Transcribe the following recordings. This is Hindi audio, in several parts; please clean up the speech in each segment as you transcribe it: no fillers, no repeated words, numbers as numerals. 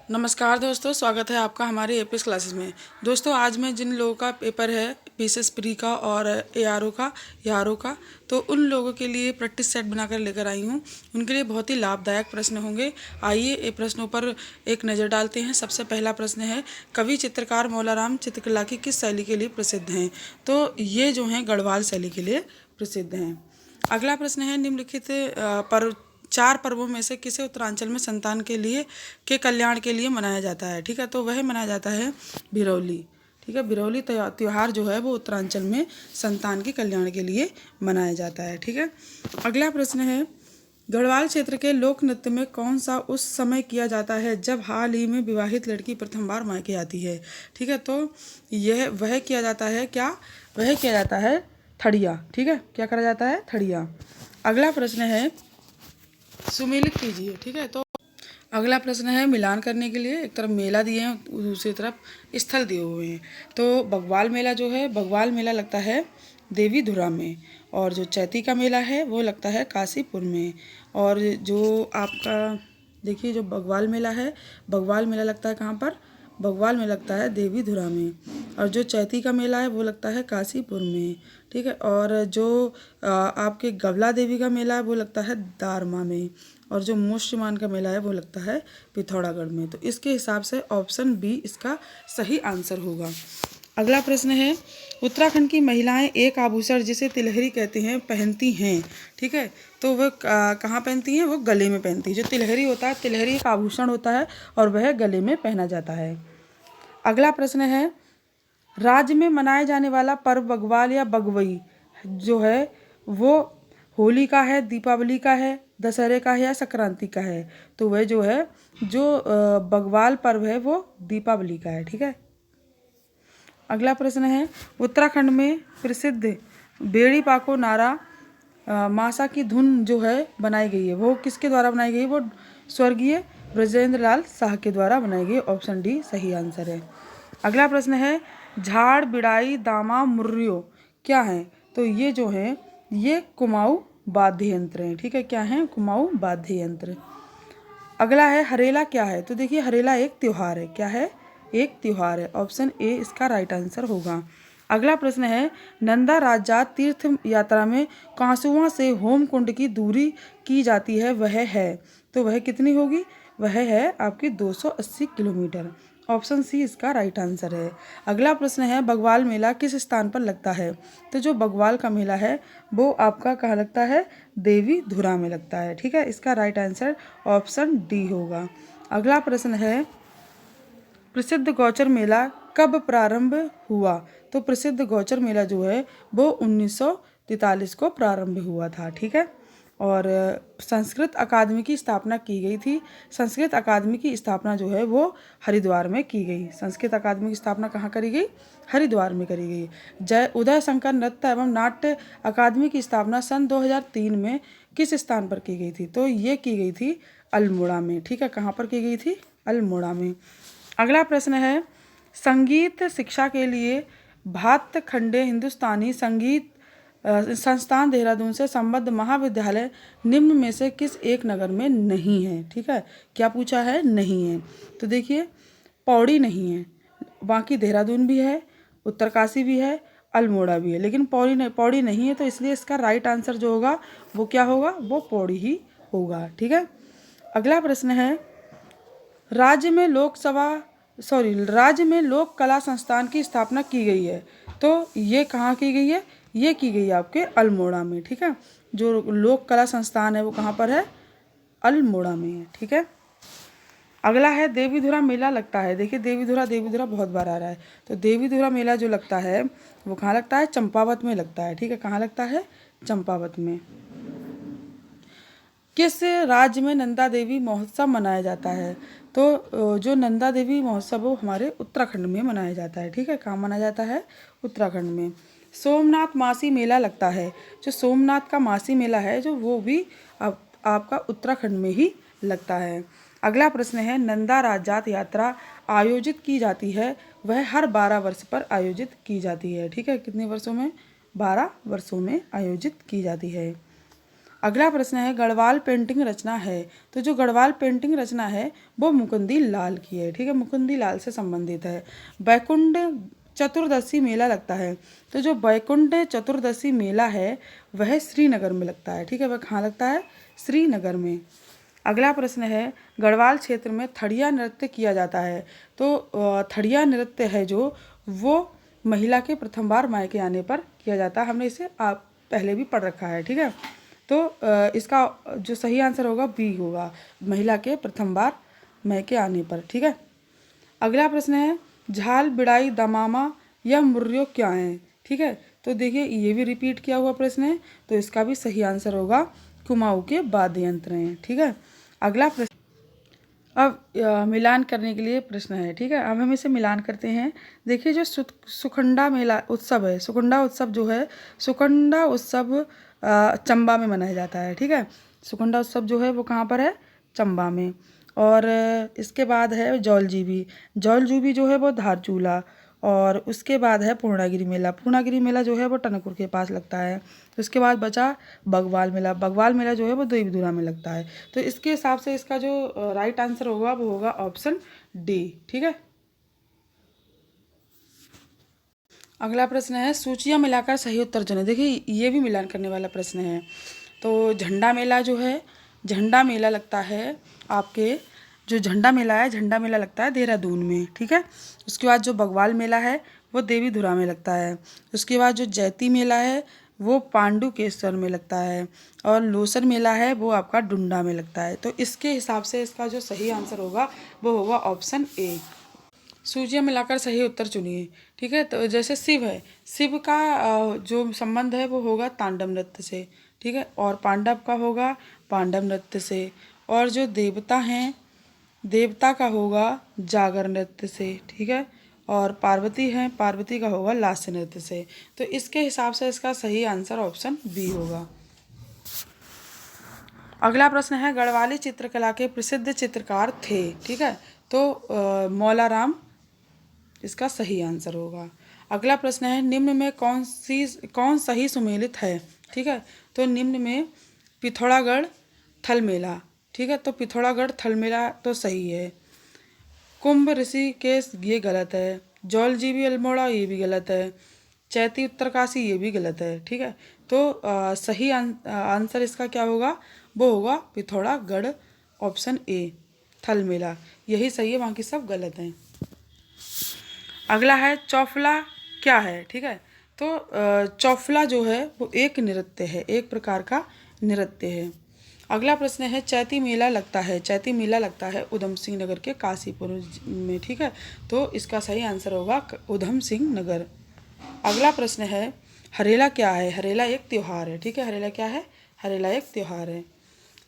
नमस्कार दोस्तों, स्वागत है आपका हमारे एपीएस क्लासेस में। दोस्तों, आज मैं जिन लोगों का पेपर है पीसीएस प्री का और एआरओ का, तो उन लोगों के लिए प्रैक्टिस सेट बनाकर लेकर आई हूँ। उनके लिए बहुत ही लाभदायक प्रश्न होंगे। आइए ये प्रश्नों पर एक नज़र डालते हैं। सबसे पहला प्रश्न है, कवि चित्रकार मौलाराम चित्रकला की किस शैली के लिए प्रसिद्ध हैं? तो ये जो हैं गढ़वाल शैली के लिए प्रसिद्ध हैं। अगला प्रश्न है, निम्नलिखित पर 4 पर्वों में से किसे उत्तरांचल में संतान के कल्याण के लिए मनाया जाता है? ठीक है, तो वह मनाया जाता है भिरौली। ठीक है, भिरौली त्यौहार जो है वो उत्तरांचल में संतान के कल्याण के लिए मनाया जाता है। ठीक है, अगला प्रश्न है, गढ़वाल क्षेत्र के लोक नृत्य में कौन सा उस समय किया जाता है जब हाल ही में विवाहित लड़की प्रथम बार मायके आती है? ठीक है, तो यह वह किया जाता है क्या? वह किया जाता है थड़िया। ठीक है, क्या करा जाता है? थड़िया। अगला प्रश्न है, सुमेलित कीजिए। ठीक है, तो अगला प्रश्न है, मिलान करने के लिए एक तरफ मेला दिए हैं, दूसरी तरफ स्थल दिए हुए हैं। तो बगवाल मेला जो है, बगवाल मेला लगता है देवी धुरा में, और जो चैती का मेला है वो लगता है काशीपुर में। और जो आपका देखिए, जो बगवाल मेला है, बगवाल मेला लगता है कहाँ पर? बगवाल में लगता है देवी धुरा में। और जो चैती का मेला है वो लगता है काशीपुर में। ठीक है, और जो आपके गवला देवी का मेला है वो लगता है दारमा में। और जो मोक्षमान का मेला है वो लगता है पिथौरागढ़ में। तो इसके हिसाब से ऑप्शन बी इसका सही आंसर होगा। अगला प्रश्न है, उत्तराखंड की महिलाएं एक आभूषण जिसे तिलहरी कहते हैं पहनती हैं। ठीक है, तो वह कहाँ पहनती हैं? वो गले में पहनती है। जो तिलहरी होता है, तिलहरी एक आभूषण होता है और वह गले में पहना जाता है। अगला प्रश्न है, राज्य में मनाए जाने वाला पर्व बग्वाल या बगवई जो है वो होली का है, दीपावली का है, दशहरे का है या संक्रांति का है? तो वह जो है जो बग्वाल पर्व है वो दीपावली का है। ठीक है, अगला प्रश्न है, उत्तराखंड में प्रसिद्ध बेड़ी पाको नारा मासा की धुन जो है बनाई गई है वो किसके द्वारा बनाई गई? वो स्वर्गीय ब्रजेंद्र लाल शाह के द्वारा बनाई गई। ऑप्शन डी सही आंसर है। अगला प्रश्न है, झाड़ बिड़ाई दामा मुर्रियो क्या है? तो ये जो है ये कुमाऊं वाद्य यंत्र हैं। ठीक है, क्या है? कुमाऊं वाद्य यंत्र। अगला है, हरेला क्या है? तो देखिए, हरेला एक त्योहार है। क्या है? एक त्योहार है। ऑप्शन ए इसका राइट आंसर होगा। अगला प्रश्न है, नंदा राजात तीर्थ यात्रा में कांसुआ से होम कुंड की दूरी की जाती है, वह है? तो वह कितनी होगी? वह है आपकी 280 किलोमीटर। ऑप्शन सी इसका राइट आंसर है। अगला प्रश्न है, बगवाल मेला किस स्थान पर लगता है? तो जो बगवाल का मेला है वो आपका कहाँ लगता है? देवी धुरा में लगता है। ठीक है, इसका राइट आंसर ऑप्शन डी होगा। अगला प्रश्न है, प्रसिद्ध गौचर मेला कब प्रारंभ हुआ? तो प्रसिद्ध गौचर मेला जो है वो 1943 को प्रारंभ हुआ था। ठीक है, और संस्कृत अकादमी की स्थापना की गई थी। संस्कृत अकादमी की स्थापना जो है वो हरिद्वार में की गई। संस्कृत अकादमी की स्थापना कहाँ करी गई? हरिद्वार में करी गई। जय उदय शंकर नृत्य एवं नाट्य अकादमी की स्थापना सन 2003 में किस स्थान पर की गई थी? तो ये की गई थी अल्मोड़ा में। ठीक है, कहाँ पर की गई थी? अल्मोड़ा में। अगला प्रश्न है, संगीत शिक्षा के लिए भातखंडे हिंदुस्तानी संगीत संस्थान देहरादून से संबद्ध महाविद्यालय निम्न में से किस एक नगर में नहीं है? ठीक है, क्या पूछा है? नहीं है। तो देखिए, पौड़ी नहीं है, बाकी देहरादून भी है, उत्तरकाशी भी है, अल्मोड़ा भी है, लेकिन पौड़ी नहीं है। तो इसलिए इसका राइट आंसर जो होगा वो क्या होगा? वो पौड़ी ही होगा। ठीक है, अगला प्रश्न है, राज्य में लोक कला संस्थान की स्थापना की गई है। तो ये कहाँ की गई है? ये की गई है आपके अल्मोड़ा में। ठीक है, जो लोक कला संस्थान है वो कहाँ पर है? अल्मोड़ा में है। ठीक है, अगला है, देवीधुरा मेला लगता है। देखिए, देवीधुरा बहुत बार आ रहा है। तो देवीधुरा मेला जो लगता है वो कहाँ लगता है? चंपावत में लगता है। ठीक है, कहाँ लगता है? चंपावत में। किस राज्य में नंदा देवी महोत्सव मनाया जाता है? तो जो नंदा देवी महोत्सव वो हमारे उत्तराखंड में मनाया जाता है। ठीक है, कहाँ मनाया जाता है? उत्तराखंड में। सोमनाथ मासी मेला लगता है। जो सोमनाथ का मासी मेला है जो वो भी आपका उत्तराखंड में ही लगता है। अगला प्रश्न है, नंदा राजात यात्रा आयोजित की जाती है, वह हर 12 वर्ष पर आयोजित की जाती है। ठीक है, कितने वर्षों में? 12 वर्षों में आयोजित की जाती है। अगला प्रश्न है गढ़वाल पेंटिंग रचना है। तो जो गढ़वाल पेंटिंग रचना है वो मुकुंदी लाल की है, ठीक है, मुकुंदी लाल से संबंधित है। बैकुंठ चतुर्दशी मेला लगता है। तो जो बैकुंठ चतुर्दशी मेला है वह श्रीनगर में लगता है, ठीक है, वह कहाँ लगता है? श्रीनगर में। अगला प्रश्न है गढ़वाल क्षेत्र में थड़िया नृत्य किया जाता है। तो थड़िया नृत्य है जो वो महिला के प्रथम बार मायके आने पर किया जाता है। हमने इसे आप पहले भी पढ़ रखा है, ठीक है। तो इसका जो सही आंसर होगा बी होगा, महिला के प्रथम बार मायके आने पर, ठीक है। अगला प्रश्न है झाल बिड़ाई दमामा या मुर्रियो क्या है, ठीक है। तो देखिए ये भी रिपीट किया हुआ प्रश्न है, तो इसका भी सही आंसर होगा कुमाऊं के वाद्य यंत्र हैं, ठीक है। अगला प्रश्न अब मिलान करने के लिए प्रश्न है, ठीक है। अब हम इसे मिलान करते हैं। देखिए जो सुखंडा मेला उत्सव है, सुखंडा उत्सव जो है, सुखंडा उत्सव चंबा में मनाया जाता है, ठीक है। सुखंडा उत्सव जो है वो कहाँ पर है? चंबा में। और इसके बाद है जौलजीबी, जौलजीबी जो है वो धारचूला। और उसके बाद है पूर्णागिरी मेला, पूर्णागिरी मेला जो है वो टनकपुर के पास लगता है। उसके बाद बचा बगवाल मेला, बगवाल मेला जो है वो देवीधुरा में लगता है। तो इसके हिसाब से इसका जो राइट आंसर होगा वो होगा ऑप्शन डी, ठीक है। अगला प्रश्न है सूचियाँ मिलाकर सही उत्तर चुनें। देखिए ये भी मिलान करने वाला प्रश्न है। तो झंडा मेला जो है, झंडा मेला लगता है आपके, जो झंडा मेला है, झंडा मेला लगता है देहरादून में, ठीक है। उसके बाद जो बगवाल मेला है वो देवीधुरा में लगता है। उसके बाद जो जैती मेला है वो पांडुकेश्वर में लगता है। और लोसर मेला है वो आपका डुंडा में लगता है। तो इसके हिसाब से इसका जो सही आंसर होगा वो होगा ऑप्शन ए। सूचियाँ मिलाकर सही उत्तर चुनिए, ठीक है। तो जैसे शिव है, शिव का जो संबंध है वो होगा तांडव नृत्य से, ठीक है। और पांडव का होगा पांडव नृत्य से। और जो देवता हैं, देवता का होगा जागर नृत्य से, ठीक है। और पार्वती हैं, पार्वती का होगा लास्य नृत्य से। तो इसके हिसाब से इसका सही आंसर ऑप्शन बी होगा। अगला प्रश्न है गढ़वाली चित्रकला के प्रसिद्ध चित्रकार थे, ठीक है। तो मौलाराम इसका सही आंसर होगा। अगला प्रश्न है निम्न में कौन सही सुमेलित है, ठीक है। तो निम्न में पिथौरागढ़ थल मेला, ठीक है। तो पिथौरागढ़ थल मेला तो सही है। कुंभ ऋषिकेश ये गलत है। जौलजीबी अल्मोड़ा ये भी गलत है। चैती उत्तरकाशी ये भी गलत है, ठीक है। तो सही आंसर इसका क्या होगा? वो होगा पिथौरागढ़, ऑप्शन ए, थल मेला, यही सही है, बाकी सब गलत हैं। अगला है चौफला क्या है, ठीक है। तो चौफला जो है वो एक नृत्य है, एक प्रकार का नृत्य है। अगला प्रश्न है चैती मेला लगता है, चैती मेला लगता है उधम सिंह नगर के काशीपुर में, ठीक है। तो इसका सही आंसर होगा उधम सिंह नगर। अगला प्रश्न है हरेला क्या है, हरेला एक त्यौहार है, ठीक है। हरेला क्या है? हरेला एक त्यौहार है।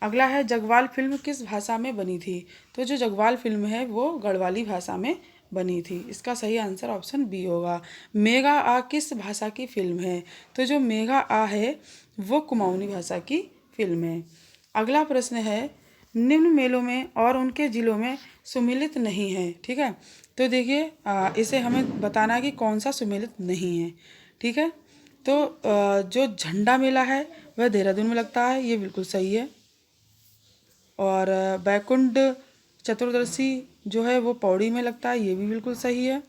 अगला है जगवाल फिल्म किस भाषा में बनी थी। तो जो जगवाल फिल्म है वो गढ़वाली भाषा में बनी थी। इसका सही आंसर ऑप्शन बी होगा। मेगा आ किस भाषा की फिल्म है। तो जो मेगा आ है वो कुमाऊनी भाषा की फिल्म है। अगला प्रश्न है निम्न मेलों में और उनके जिलों में सुमेलित नहीं है, ठीक है। तो देखिए इसे हमें बताना है कि कौन सा सुमेलित नहीं है, ठीक है। तो जो झंडा मेला है वह देहरादून में लगता है, ये बिल्कुल सही है। और बैकुंठ चतुर्दशी जो है वो पौड़ी में लगता है, ये भी बिल्कुल सही है।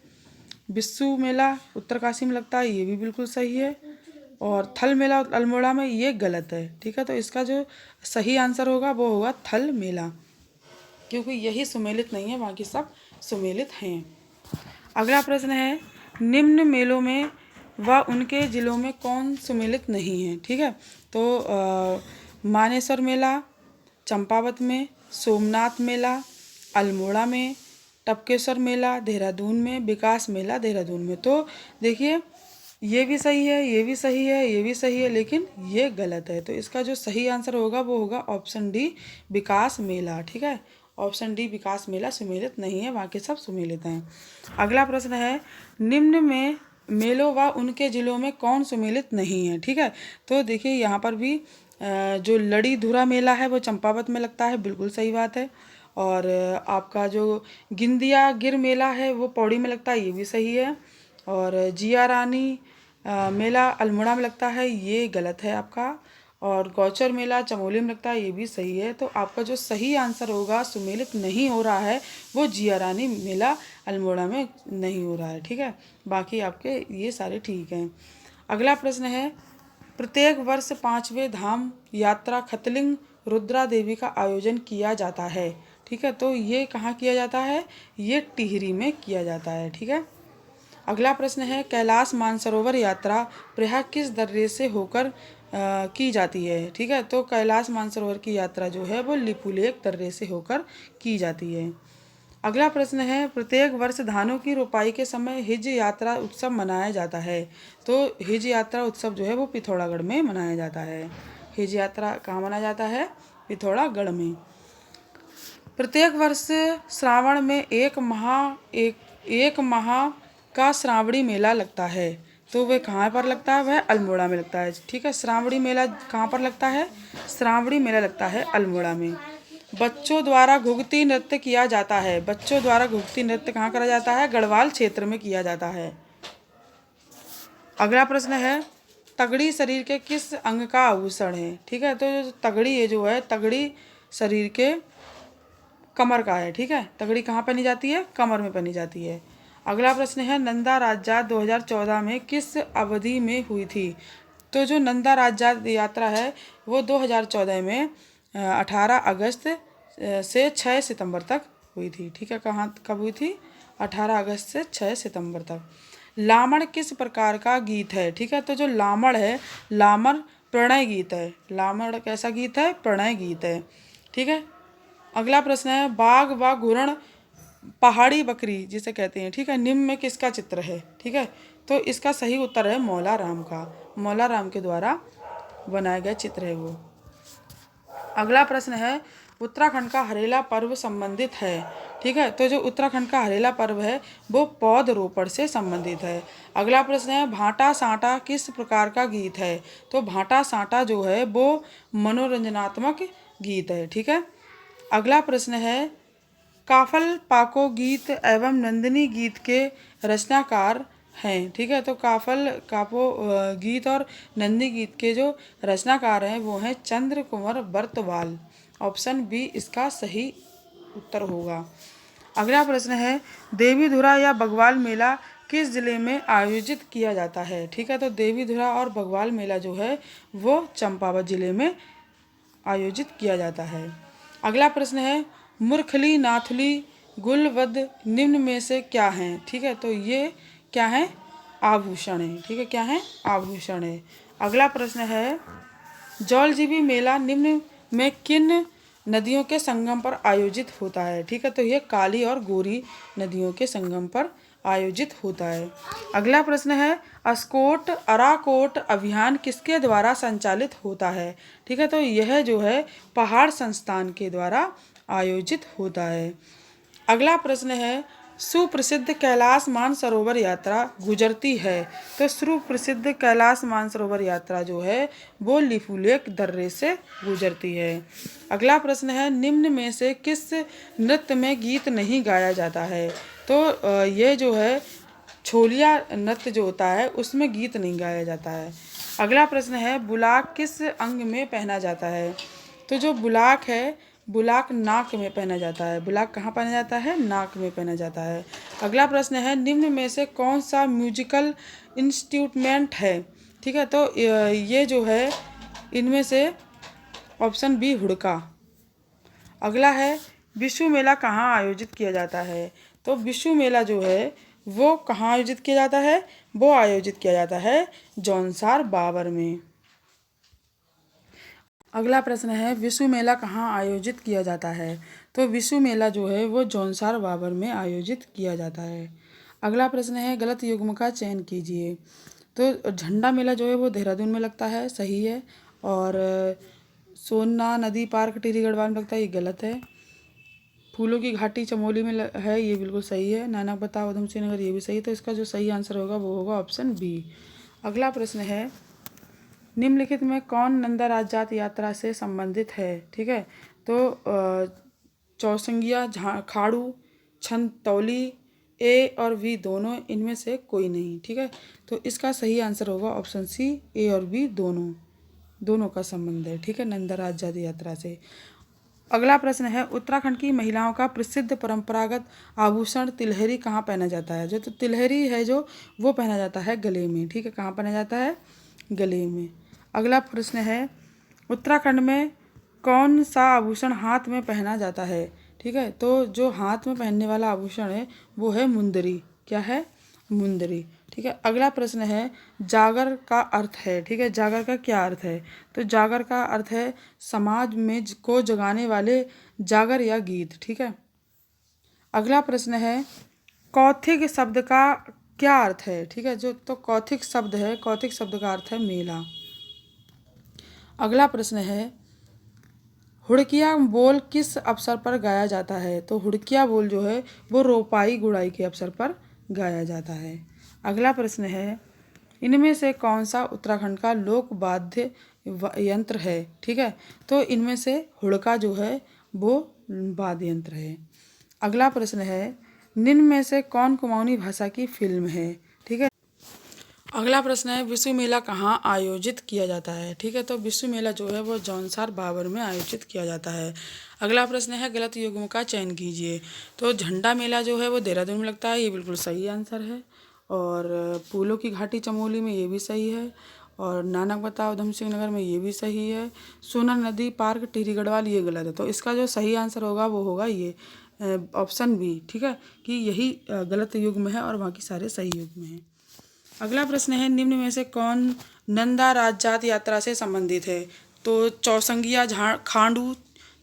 बिस्सू मेला उत्तरकाशी में लगता है, ये भी बिल्कुल सही है। और थल मेला अल्मोड़ा में ये गलत है, ठीक है। तो इसका जो सही आंसर होगा वो होगा थल मेला, क्योंकि यही सुमेलित नहीं है, बाकी सब सुमेलित हैं। अगला प्रश्न है निम्न मेलों में व उनके जिलों में कौन सुमेलित नहीं है, ठीक है। तो मानेसर मेला चंपावत में, सोमनाथ मेला अल्मोड़ा में, टपकेश्वर मेला देहरादून में, विकास मेला देहरादून में। तो देखिए ये भी सही है, ये भी सही है, ये भी सही है, लेकिन ये गलत है। तो इसका जो सही आंसर होगा वो होगा ऑप्शन डी विकास मेला, ठीक है। ऑप्शन डी विकास मेला सुमेलित नहीं है, बाकी सब सुमेलित हैं। अगला प्रश्न है निम्न में मेलों व उनके जिलों में कौन सुमेलित नहीं है, ठीक है। तो देखिए यहाँ पर भी जो लड़ी धुरा मेला है वो चंपावत में लगता है, बिल्कुल सही बात है। और आपका जो गिंदिया गिर मेला है वो पौड़ी में लगता है, ये भी सही है। और जिया रानी मेला अल्मोड़ा में लगता है, ये गलत है आपका। और गौचर मेला चमोली में लगता है, ये भी सही है। तो आपका जो सही आंसर होगा, सुमेलित नहीं हो रहा है, वो जिया रानी मेला अल्मोड़ा में नहीं हो रहा है। ठीक है, बाकी आपके ये सारे ठीक हैं। अगला प्रश्न है, प्रत्येक वर्ष 5वें धाम यात्रा खतलिंग रुद्रा देवी का आयोजन किया जाता है। ठीक है, तो ये कहाँ किया जाता है? ये टिहरी में किया जाता है। ठीक है, अगला प्रश्न है, कैलाश मानसरोवर यात्रा प्रयाग किस दर्रे से होकर की जाती है? ठीक है, तो कैलाश मानसरोवर की यात्रा जो है वो लिपुलेख दर्रे से होकर की जाती है। अगला प्रश्न है, प्रत्येक वर्ष धानों की रोपाई के समय हिज यात्रा उत्सव मनाया जाता है। तो हिज यात्रा उत्सव जो है वो पिथौरागढ़ में मनाया जाता है। हिज यात्रा कहाँ मनाया जाता है? पिथौरागढ़ में। प्रत्येक वर्ष श्रावण में एक माह का श्रावणी मेला लगता है। तो वह कहाँ पर लगता है? वह अल्मोड़ा में लगता है। ठीक है, श्रावणी मेला कहाँ पर लगता है? श्रावणी मेला लगता है अल्मोड़ा में। बच्चों द्वारा घुघती नृत्य किया जाता है। बच्चों द्वारा घुघती नृत्य कहाँ करा जाता है? गढ़वाल क्षेत्र में किया जाता है। अगला प्रश्न है, तगड़ी शरीर के किस अंग का आभूषण है? ठीक है, तो तगड़ी ये जो है, तगड़ी शरीर के कमर का है। ठीक है, तगड़ी कहाँ पहनी जाती है? कमर में पहनी जाती है। अगला प्रश्न है, नंदा राज्यात 2014 में किस अवधि में हुई थी? तो जो नंदा राज्यात यात्रा है वो 2014 में 18 अगस्त से 6 सितंबर तक हुई थी। ठीक है, कहाँ कब हुई थी? 18 अगस्त से 6 सितंबर तक। लामण किस प्रकार का गीत है? ठीक है, तो जो लामण है, लामण प्रणय गीत है। लामण कैसा गीत है? प्रणय गीत है। ठीक है, अगला प्रश्न है, बाघ व घुरण पहाड़ी बकरी जिसे कहते हैं, ठीक है, निम्न में किसका चित्र है? ठीक है, तो इसका सही उत्तर है मौला राम का। मौला राम के द्वारा बनाया गया चित्र है वो। अगला प्रश्न है, उत्तराखंड का हरेला पर्व संबंधित है। ठीक है, तो जो उत्तराखंड का हरेला पर्व है वो पौधरोपण से संबंधित है। अगला प्रश्न है, भाटा सांटा किस प्रकार का गीत है? तो भाटा सांटा जो है वो मनोरंजनात्मक गीत है। ठीक है, अगला प्रश्न है, काफल पाको गीत एवं नंदिनी गीत के रचनाकार हैं। ठीक है, तो कापो गीत और नंदी गीत के जो रचनाकार हैं वो हैं चंद्र कुंवर बर्तवाल। ऑप्शन बी इसका सही उत्तर होगा। अगला प्रश्न है, देवीधुरा या बगवाल मेला किस जिले में आयोजित किया जाता है? ठीक है, तो देवीधुरा और बगवाल मेला जो है वो चंपावत जिले में आयोजित किया जाता है। अगला प्रश्न है, मुरखली नाथुली गुलवद निम्न में से क्या हैं? ठीक है, तो ये क्या है? आभूषण है। ठीक है, क्या है? आभूषण है। अगला प्रश्न है, जौलजीबी मेला निम्न में किन नदियों के संगम पर आयोजित होता है? ठीक है, तो ये काली और गोरी नदियों के संगम पर आयोजित होता है। अगला प्रश्न है, अस्कोट अराकोट अभियान किसके द्वारा संचालित होता है? ठीक है, तो यह जो है पहाड़ संस्थान के द्वारा आयोजित होता है। अगला प्रश्न है, सुप्रसिद्ध कैलाश मानसरोवर यात्रा गुजरती है। तो सुप्रसिद्ध कैलाश मानसरोवर यात्रा जो है वो लिपुलेख दर्रे से गुजरती है। अगला प्रश्न है, निम्न में से किस नृत्य में गीत नहीं गाया जाता है? तो ये जो है छोलिया नृत्य जो होता है उसमें गीत नहीं गाया जाता है। अगला प्रश्न है, बुलाक किस अंग में पहना जाता है? तो जो बुलाक है, बुलाक नाक में पहना जाता है। बुलाक कहाँ पहना जाता है? नाक में पहना जाता है। अगला प्रश्न है, निम्न में से कौन सा म्यूजिकल इंस्ट्रूमेंट है? ठीक है, तो ये जो है इनमें से ऑप्शन बी हुड़का। अगला है, विशु मेला कहाँ आयोजित किया जाता है? तो विशु मेला जो है वो कहाँ आयोजित किया जाता है? वो आयोजित किया जाता है जौनसार बावर में। अगला प्रश्न है, विशु मेला कहाँ आयोजित किया जाता है? तो विशु मेला जो है वो जौनसार बावर में आयोजित किया जाता है। अगला प्रश्न है, गलत युग्म का चयन कीजिए। तो झंडा मेला जो है वो देहरादून में लगता है, सही है। और सोना नदी पार्क टिहरी गढ़वाल में लगता है, ये गलत है। फूलों की घाटी चमोली में है, ये बिल्कुल सही है। नानक बताओ उधम सिंह नगर, ये भी सही है। तो इसका जो सही आंसर होगा वो होगा ऑप्शन बी। अगला प्रश्न है, निम्नलिखित में कौन नंदा राज्यात यात्रा से संबंधित है? ठीक है, तो चौसंगिया खाड़ू छनतौली ए और बी दोनों, इनमें से कोई नहीं। ठीक है, तो इसका सही आंसर होगा ऑप्शन सी, ए और बी दोनों। दोनों का संबंध है, ठीक है, नंदा राज्य यात्रा से। अगला प्रश्न है, उत्तराखंड की महिलाओं का प्रसिद्ध परंपरागत आभूषण तिलहरी कहाँ पहना जाता है? जो तो तिलहरी है जो वो पहना जाता है गले में, ठीक है, कहाँ पहना जाता है? गले में। अगला प्रश्न है, उत्तराखंड में कौन सा आभूषण हाथ में पहना जाता है? ठीक है, तो जो हाथ में पहनने वाला आभूषण है वो है मुंदरी। क्या है? मुंदरी, ठीक है। अगला प्रश्न है, जागर का अर्थ है, ठीक है, जागर का क्या अर्थ है? तो जागर का अर्थ है समाज में को जगाने वाले जागर या गीत, ठीक है। अगला प्रश्न है, कौथिग शब्द का क्या अर्थ है? ठीक है, जो तो कौथिग शब्द है, कौथिग शब्द का अर्थ है मेला। अगला प्रश्न है, हुड़किया बोल किस अवसर पर गाया जाता है? तो हुड़किया बोल जो है वो रोपाई गुड़ाई के अवसर पर गाया जाता है। अगला प्रश्न है, इनमें से कौन सा उत्तराखंड का लोक वाद्य यंत्र है? ठीक है, तो इनमें से हुड़का जो है वो वाद्य यंत्र है। अगला प्रश्न है, निम्न में से कौन कुमाऊनी भाषा की फिल्म है? ठीक है। अगला प्रश्न है, विश्व मेला कहाँ आयोजित किया जाता है? ठीक है, तो विश्व मेला जो है वो जौनसार बाबर में आयोजित किया जाता है। अगला प्रश्न है, गलत युग्म का चयन कीजिए। तो झंडा मेला जो है वो देहरादून में लगता है, ये बिल्कुल सही आंसर है। और फूलों की घाटी चमोली में, ये भी सही है। और नानक बता उधम सिंह नगर में, ये भी सही है। सोना नदी पार्क टिहरी गढ़वाल, ये गलत है। तो इसका जो सही आंसर होगा वो होगा ये ऑप्शन बी, ठीक है, कि यही गलत युग्म है और बाकी सारे सही युग्म हैं। अगला प्रश्न है, निम्न में से कौन नंदा राजजात यात्रा से संबंधित है? तो चौसंगिया, खांडू,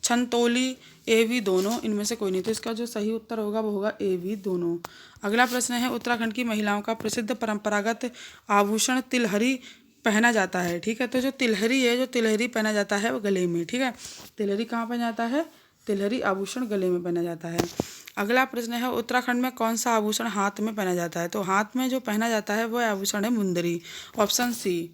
छनतौली, ए भी दोनों, इनमें से कोई नहीं। तो इसका जो सही उत्तर होगा वो होगा ए भी दोनों। अगला प्रश्न है, उत्तराखंड की महिलाओं का प्रसिद्ध परंपरागत आभूषण तिलहरी पहना जाता है। ठीक है, तो जो तिलहरी है, जो तिलहरी पहना जाता है वो गले में, ठीक है, तिलहरी कहाँ पहना जाता है? तिलहरी आभूषण गले में पहना जाता है। अगला प्रश्न है, उत्तराखंड में कौन सा आभूषण हाथ में पहना जाता है? तो हाथ में जो पहना जाता है वह आभूषण है मुंदरी, ऑप्शन सी।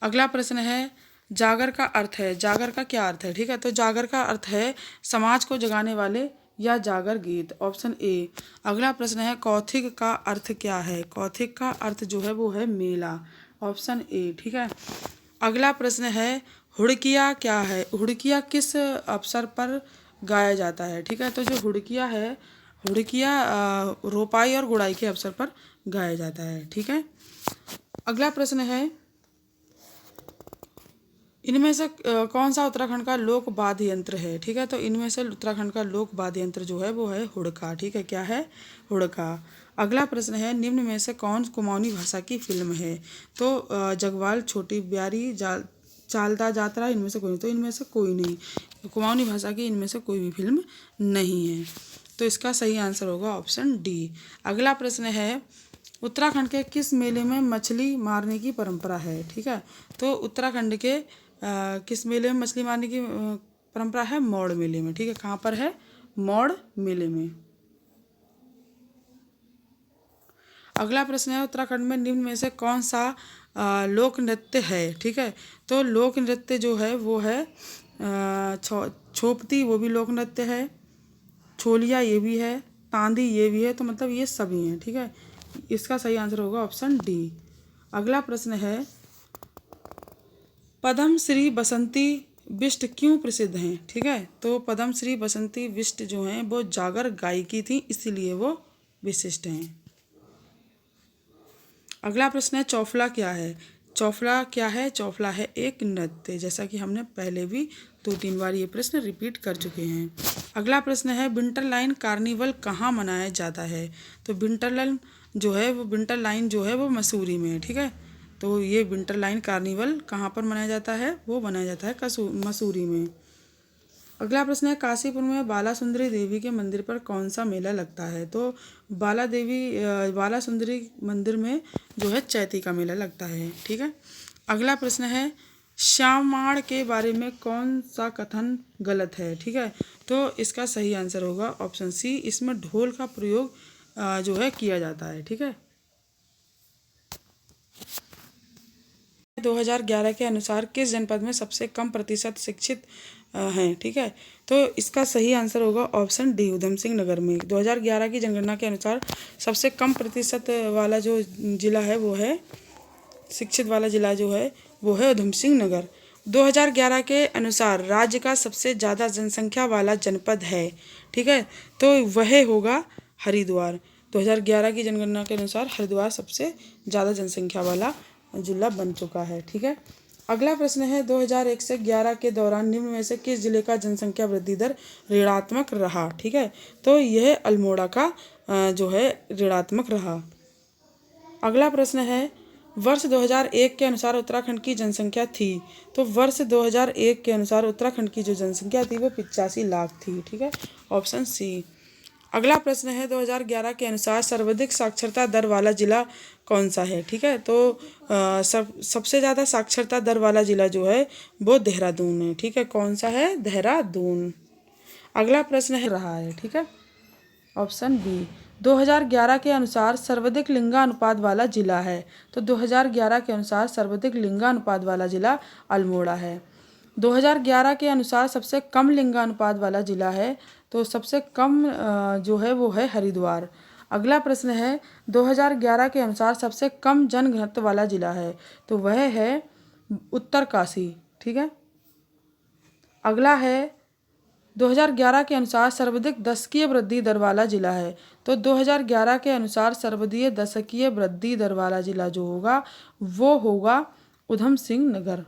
अगला प्रश्न है, जागर का अर्थ है, जागर का क्या अर्थ है? ठीक है, तो जागर का अर्थ है समाज को जगाने वाले या जागर गीत, ऑप्शन ए। अगला प्रश्न है, कौथिग का अर्थ क्या है? कौथिग का अर्थ जो है वो है मेला, ऑप्शन ए, ठीक है। अगला प्रश्न है, हुड़किया क्या है? हुड़किया किस अवसर पर गाया जाता है? ठीक है, तो जो हुड़किया है, हुड़किया रोपाई और गुड़ाई के अवसर पर गाया जाता है, ठीक है। अगला प्रश्न है, इनमें से कौन सा उत्तराखंड का लोक वाद्य यंत्र है? ठीक है, तो इनमें से उत्तराखंड का लोक वाद्य यंत्र जो है वो है हुड़का, ठीक है, क्या है? हुड़का। अगला प्रश्न है, निम्न में से कौन कुमाऊनी भाषा की फिल्म है? तो जगवाल, छोटी ब्यारी, चालता जात्रा, इनमें से कोई नहीं। तो इनमें से कोई नहीं, कुमाऊनी भाषा की इनमें से कोई भी फिल्म नहीं है। तो इसका सही आंसर होगा ऑप्शन डी। अगला प्रश्न है, उत्तराखंड के किस मेले में मछली मारने की परंपरा है? ठीक है, तो उत्तराखंड के किस मेले में मछली मारने की परंपरा है? मौड़ मेले में, ठीक है, कहाँ पर है? मौड़ मेले में। अगला प्रश्न है, उत्तराखंड में निम्न में से कौन सा लोक नृत्य है? ठीक है, तो लोक नृत्य जो है वो है छोपती, वो भी लोक नृत्य है। छोलिया, ये भी है। तांदी, ये भी है। तो मतलब ये सभी हैं, ठीक है, इसका सही आंसर होगा ऑप्शन डी। अगला प्रश्न है, पद्म श्री बसंती बिष्ट क्यों प्रसिद्ध हैं? ठीक है, तो पद्म श्री बसंती बिष्ट जो हैं वो जागर गायिकी थी, इसीलिए वो विशिष्ट हैं। अगला प्रश्न है, चौफला क्या है? चौफला क्या है? चौफला है एक नृत्य, जैसा कि हमने पहले भी 2-3 बार ये प्रश्न रिपीट कर चुके हैं। अगला प्रश्न है, विंटर लाइन कार्निवल कहाँ मनाया जाता है? तो विंटर लाइन जो है वो मसूरी में है, ठीक है, तो ये विंटर लाइन कार्निवल कहाँ पर मनाया जाता है? वो मनाया जाता है मसूरी में। अगला प्रश्न है, काशीपुर में बाला सुंदरी देवी के मंदिर पर कौन सा मेला लगता है? तो बाला सुंदरी मंदिर में जो है चैती का मेला लगता है, ठीक है। अगला प्रश्न है, श्यामाड़ के बारे में कौन सा कथन गलत है? ठीक है, तो इसका सही आंसर होगा ऑप्शन सी, इसमें ढोल का प्रयोग जो है किया जाता है, ठीक है। 2011 के अनुसार किस जनपद में सबसे कम प्रतिशत शिक्षित हैं? ठीक है, तो इसका सही आंसर होगा ऑप्शन डी, उधम सिंह नगर में। 2011 की जनगणना के अनुसार सबसे कम प्रतिशत वाला जो जिला है वो है, शिक्षित वाला जिला जो है वो है उधम सिंह नगर। 2011 के अनुसार राज्य का सबसे ज़्यादा जनसंख्या वाला जनपद है, ठीक है, तो वह होगा हरिद्वार। 2011 की जनगणना के अनुसार हरिद्वार सबसे ज़्यादा जनसंख्या वाला जिला बन चुका है, ठीक है। अगला प्रश्न है 2001 से 11 के दौरान निम्न में से किस जिले का जनसंख्या वृद्धि दर ऋणात्मक रहा, ठीक है, तो यह अल्मोड़ा का जो है ऋणात्मक रहा। अगला प्रश्न है वर्ष 2001 के अनुसार उत्तराखंड की जनसंख्या थी, तो वर्ष 2001 के अनुसार उत्तराखंड की जो जनसंख्या थी वो 85 लाख थी, ठीक है, ऑप्शन सी। अगला प्रश्न है 2011 के अनुसार सर्वाधिक साक्षरता दर वाला जिला कौन सा है, ठीक है, तो सबसे ज़्यादा साक्षरता दर वाला जिला जो है वो देहरादून है, ठीक है, कौन सा है, देहरादून। अगला प्रश्न है रहा है, ठीक है, ऑप्शन बी। 2011 के अनुसार सर्वाधिक लिंगानुपात वाला जिला है, तो 2011 के अनुसार सर्वाधिक लिंगानुपात वाला जिला अल्मोड़ा है। 2011 के अनुसार सबसे कम लिंगानुपात वाला जिला है, तो सबसे कम जो है वो है हरिद्वार। अगला प्रश्न है 2011 के अनुसार सबसे कम जनघनत्व वाला जिला है, तो वह है उत्तरकाशी, ठीक है। अगला है 2011 के अनुसार सर्वाधिक दशकीय वृद्धि दर वाला जिला है, तो 2011 के अनुसार सर्वाधिक दशकीय वृद्धि दर वाला जिला जो होगा वो होगा उधम सिंह नगर।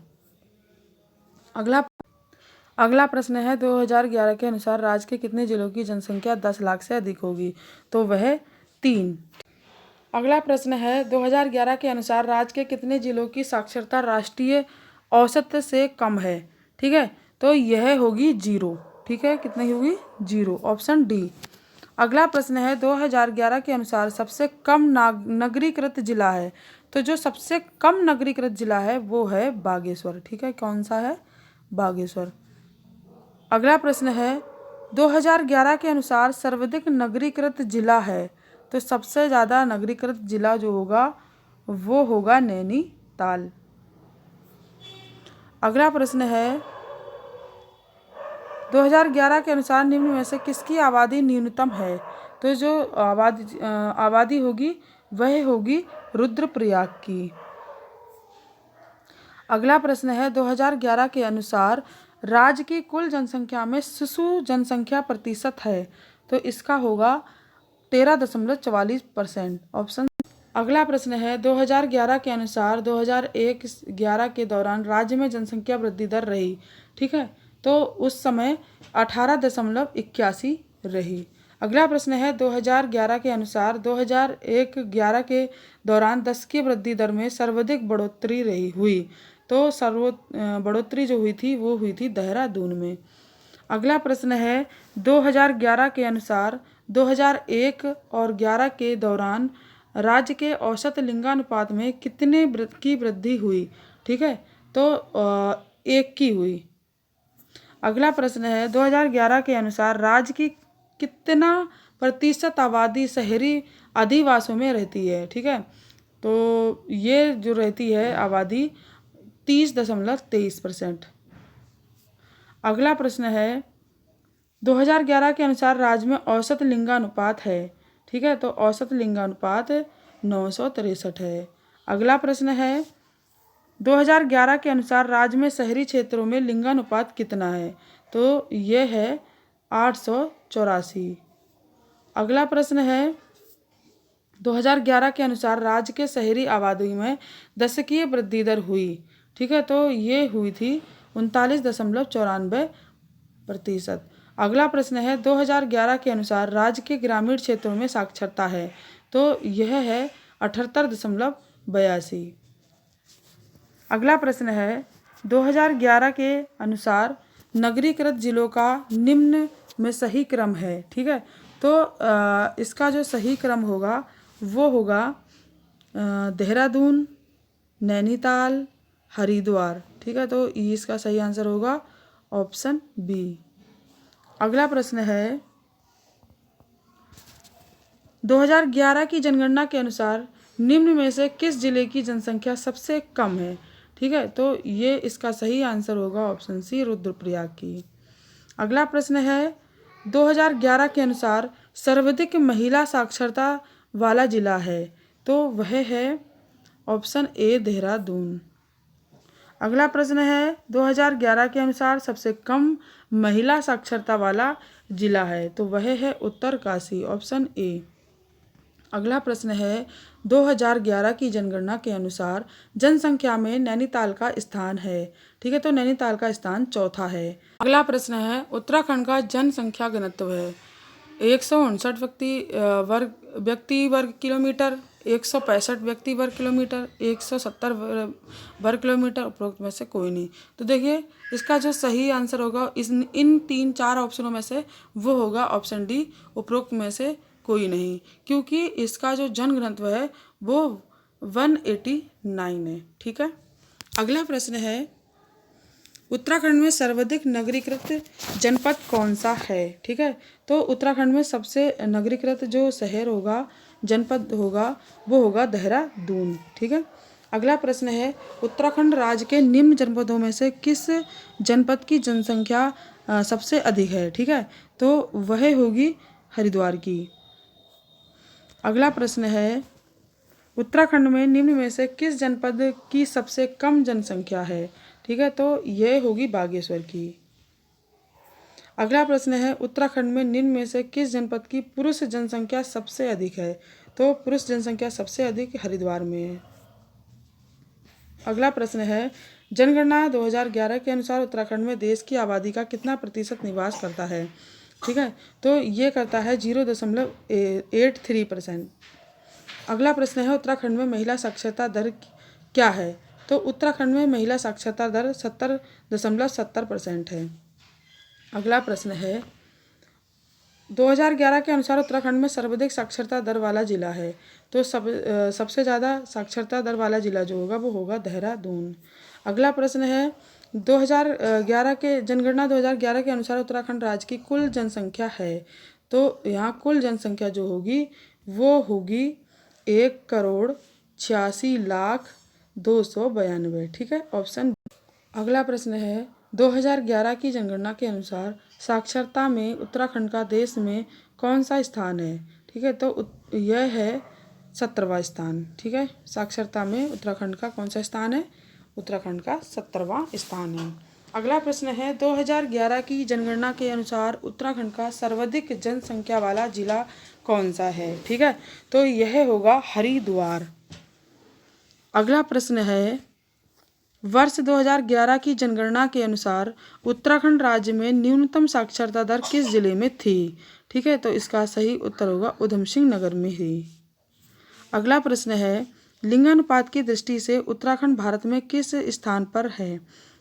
अगला प्रश्न है 2011 के अनुसार राज्य के कितने जिलों की जनसंख्या 10 लाख से अधिक होगी, तो वह 3। अगला प्रश्न है 2011 के अनुसार राज्य के कितने जिलों की साक्षरता राष्ट्रीय औसत से कम है, ठीक है, तो यह होगी 0, ठीक है, कितनी होगी 0, ऑप्शन डी। अगला प्रश्न है 2011 के अनुसार सबसे कम नगरीकृत जिला है, तो जो सबसे कम नगरीकृत जिला है वो है बागेश्वर, ठीक है, कौन सा है, बागेश्वर। अगला प्रश्न है 2011 के अनुसार सर्वाधिक नगरीकृत जिला है, तो सबसे ज़्यादा नगरीकृत जिला जो होगा वो होगा नैनीताल। अगला प्रश्न है 2011 के अनुसार निम्न में से किसकी आबादी न्यूनतम है, तो जो आबादी होगी वह होगी रुद्रप्रयाग की। अगला प्रश्न है 2011 के अनुसार राज्य की कुल जनसंख्या में शिशु जनसंख्या प्रतिशत है, तो इसका होगा 13.44%, ऑप्शन। अगला प्रश्न है 2011 के अनुसार 2001-11 के दौरान राज्य में जनसंख्या वृद्धि दर रही, ठीक है, तो उस समय 18.81 रही। अगला प्रश्न है 2011 के अनुसार 2001-11 के दौरान दशकीय वृद्धि दर में सर्वाधिक बढ़ोतरी हुई, तो बढ़ोतरी जो हुई थी वो हुई थी देहरादून में। अगला प्रश्न है 2011 के अनुसार 2001 और 11 के दौरान राज्य के औसत लिंगानुपात में कितने की वृद्धि हुई, ठीक है, तो 1 की हुई। अगला प्रश्न है 2011 के अनुसार राज्य की कितना प्रतिशत आबादी शहरी अधिवासों में रहती है, ठीक है, तो ये जो रहती है आबादी 30.23%। अगला प्रश्न है 2011 के अनुसार राज्य में औसत लिंगानुपात है, ठीक है, तो औसत लिंगानुपात 963 है। अगला प्रश्न है 2011 के अनुसार राज्य में शहरी क्षेत्रों में लिंगानुपात कितना है, तो यह है 884। अगला प्रश्न है 2011 के अनुसार राज्य के शहरी आबादी में दशकीय वृद्धि दर हुई, ठीक है, तो ये हुई थी 39.94%। अगला प्रश्न है 2011 के अनुसार राज्य के ग्रामीण क्षेत्रों में साक्षरता है, तो यह है 78.82। अगला प्रश्न है 2011 के अनुसार नगरीकृत जिलों का निम्न में सही क्रम है, ठीक है, तो इसका जो सही क्रम होगा वो होगा देहरादून, नैनीताल, हरिद्वार, ठीक है, तो इसका सही आंसर होगा ऑप्शन बी। अगला प्रश्न है 2011 की जनगणना के अनुसार निम्न में से किस जिले की जनसंख्या सबसे कम है, ठीक है, तो ये इसका सही आंसर होगा ऑप्शन सी, रुद्रप्रयाग की। अगला प्रश्न है 2011 के अनुसार सर्वाधिक महिला साक्षरता वाला जिला है, तो वह है ऑप्शन ए, देहरादून। अगला प्रश्न है 2011 के अनुसार सबसे कम महिला साक्षरता वाला जिला है, तो वह है उत्तरकाशी, ऑप्शन ए। अगला प्रश्न है 2011 की जनगणना के अनुसार जनसंख्या में नैनीताल का स्थान है, ठीक है, तो नैनीताल का स्थान चौथा है। अगला प्रश्न है उत्तराखंड का जनसंख्या घनत्व है 159 व्यक्ति वर्ग किलोमीटर, 165 व्यक्ति वर्ग किलोमीटर, 170 वर्ग किलोमीटर, उपरोक्त में से कोई नहीं। तो देखिए इसका जो सही आंसर होगा इन 3-4 ऑप्शनों में से वो होगा ऑप्शन डी, उपरोक्त में से कोई नहीं, क्योंकि इसका जो जनघनत्व है वो 189 है, ठीक है। अगला प्रश्न है उत्तराखंड में सर्वाधिक नगरीकृत जनपद कौन सा है, ठीक है, तो उत्तराखंड में सबसे नगरीकृत जो शहर होगा, जनपद होगा, वो होगा देहरादून, ठीक है। अगला प्रश्न है उत्तराखंड राज्य के निम्न जनपदों में से किस जनपद की जनसंख्या सबसे अधिक है, ठीक है, तो वह होगी हरिद्वार की। अगला प्रश्न है उत्तराखंड में निम्न में से किस जनपद की सबसे कम जनसंख्या है, ठीक है, तो यह होगी बागेश्वर की। अगला प्रश्न है उत्तराखंड में निम्न में से किस जनपद की पुरुष जनसंख्या सबसे अधिक है, तो पुरुष जनसंख्या सबसे अधिक हरिद्वार में है। अगला प्रश्न है जनगणना 2011 के अनुसार उत्तराखंड में देश की आबादी का कितना प्रतिशत निवास करता है, ठीक है, तो ये करता है 0.83%। अगला प्रश्न है उत्तराखंड में महिला साक्षरता दर क्या है, तो उत्तराखंड में महिला साक्षरता दर 70.70% है। अगला प्रश्न है 2011 के अनुसार उत्तराखंड में सर्वाधिक साक्षरता दर वाला जिला है, तो सबसे ज़्यादा साक्षरता दर वाला जिला जो होगा वो होगा देहरादून। अगला प्रश्न है 2011 के जनगणना 2011 के अनुसार उत्तराखंड राज्य की कुल जनसंख्या है, तो यहाँ कुल जनसंख्या जो होगी वो होगी 1,86,02,92, ठीक है, ऑप्शन। अगला प्रश्न है 2011 की जनगणना के अनुसार साक्षरता में उत्तराखंड का देश में कौन सा स्थान है, ठीक है, तो यह है 70वां स्थान, ठीक है। साक्षरता में उत्तराखंड का कौन सा स्थान है, उत्तराखंड का 70वां स्थान है। अगला प्रश्न है 2011 की जनगणना के अनुसार उत्तराखंड का सर्वाधिक जनसंख्या वाला जिला कौन सा है, ठीक है, तो यह होगा हरिद्वार। अगला प्रश्न है वर्ष 2011 की जनगणना के अनुसार उत्तराखंड राज्य में न्यूनतम साक्षरता दर किस जिले में थी, ठीक है, तो इसका सही उत्तर होगा ऊधम सिंह नगर में ही। अगला प्रश्न है लिंगानुपात की दृष्टि से उत्तराखंड भारत में किस स्थान पर है,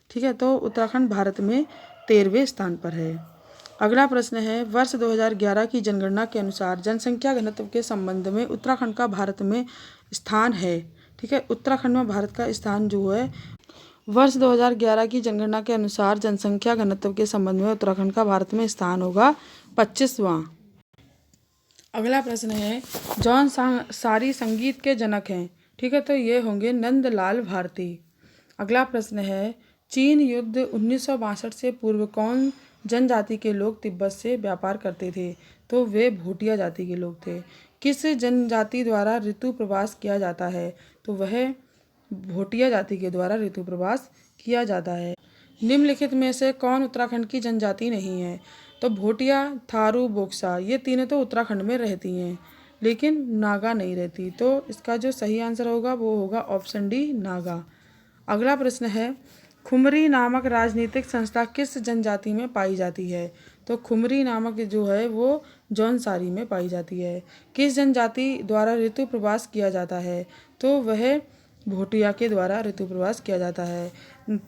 ठीक है, तो उत्तराखंड भारत में 13वें स्थान पर है। अगला प्रश्न है वर्ष 2011 की जनगणना के अनुसार जनसंख्या घनत्व के संबंध में उत्तराखंड का भारत में स्थान है, ठीक है, उत्तराखंड में भारत का स्थान जो है वर्ष 2011 की जनगणना के अनुसार जनसंख्या घनत्व के संबंध में उत्तराखंड का भारत में स्थान होगा 25वां। अगला प्रश्न है जौन सारी संगीत के जनक हैं, ठीक है, तो ये होंगे नंदलाल भारती। अगला प्रश्न है चीन युद्ध 1962 से पूर्व कौन जनजाति के लोग तिब्बत से व्यापार करते थे, तो वे भूटिया जाति के लोग थे। किस जनजाति द्वारा ऋतु प्रवास किया जाता है, तो वह भूटिया जाति के द्वारा ऋतु प्रवास किया जाता है। निम्नलिखित में से कौन उत्तराखंड की जनजाति नहीं है, तो भूटिया, थारू, बोक्सा ये तीनों तो उत्तराखंड में रहती हैं लेकिन नागा नहीं रहती, तो इसका जो सही आंसर होगा वो होगा ऑप्शन डी नागा। अगला प्रश्न है खुमरी नामक राजनीतिक संस्था किस जनजाति में पाई जाती है, तो खुमरी नामक जो है वो जौनसारी में पाई जाती है। किस जनजाति द्वारा ऋतु प्रवास किया जाता है, तो वह भूटिया के द्वारा ऋतु प्रवास किया जाता है।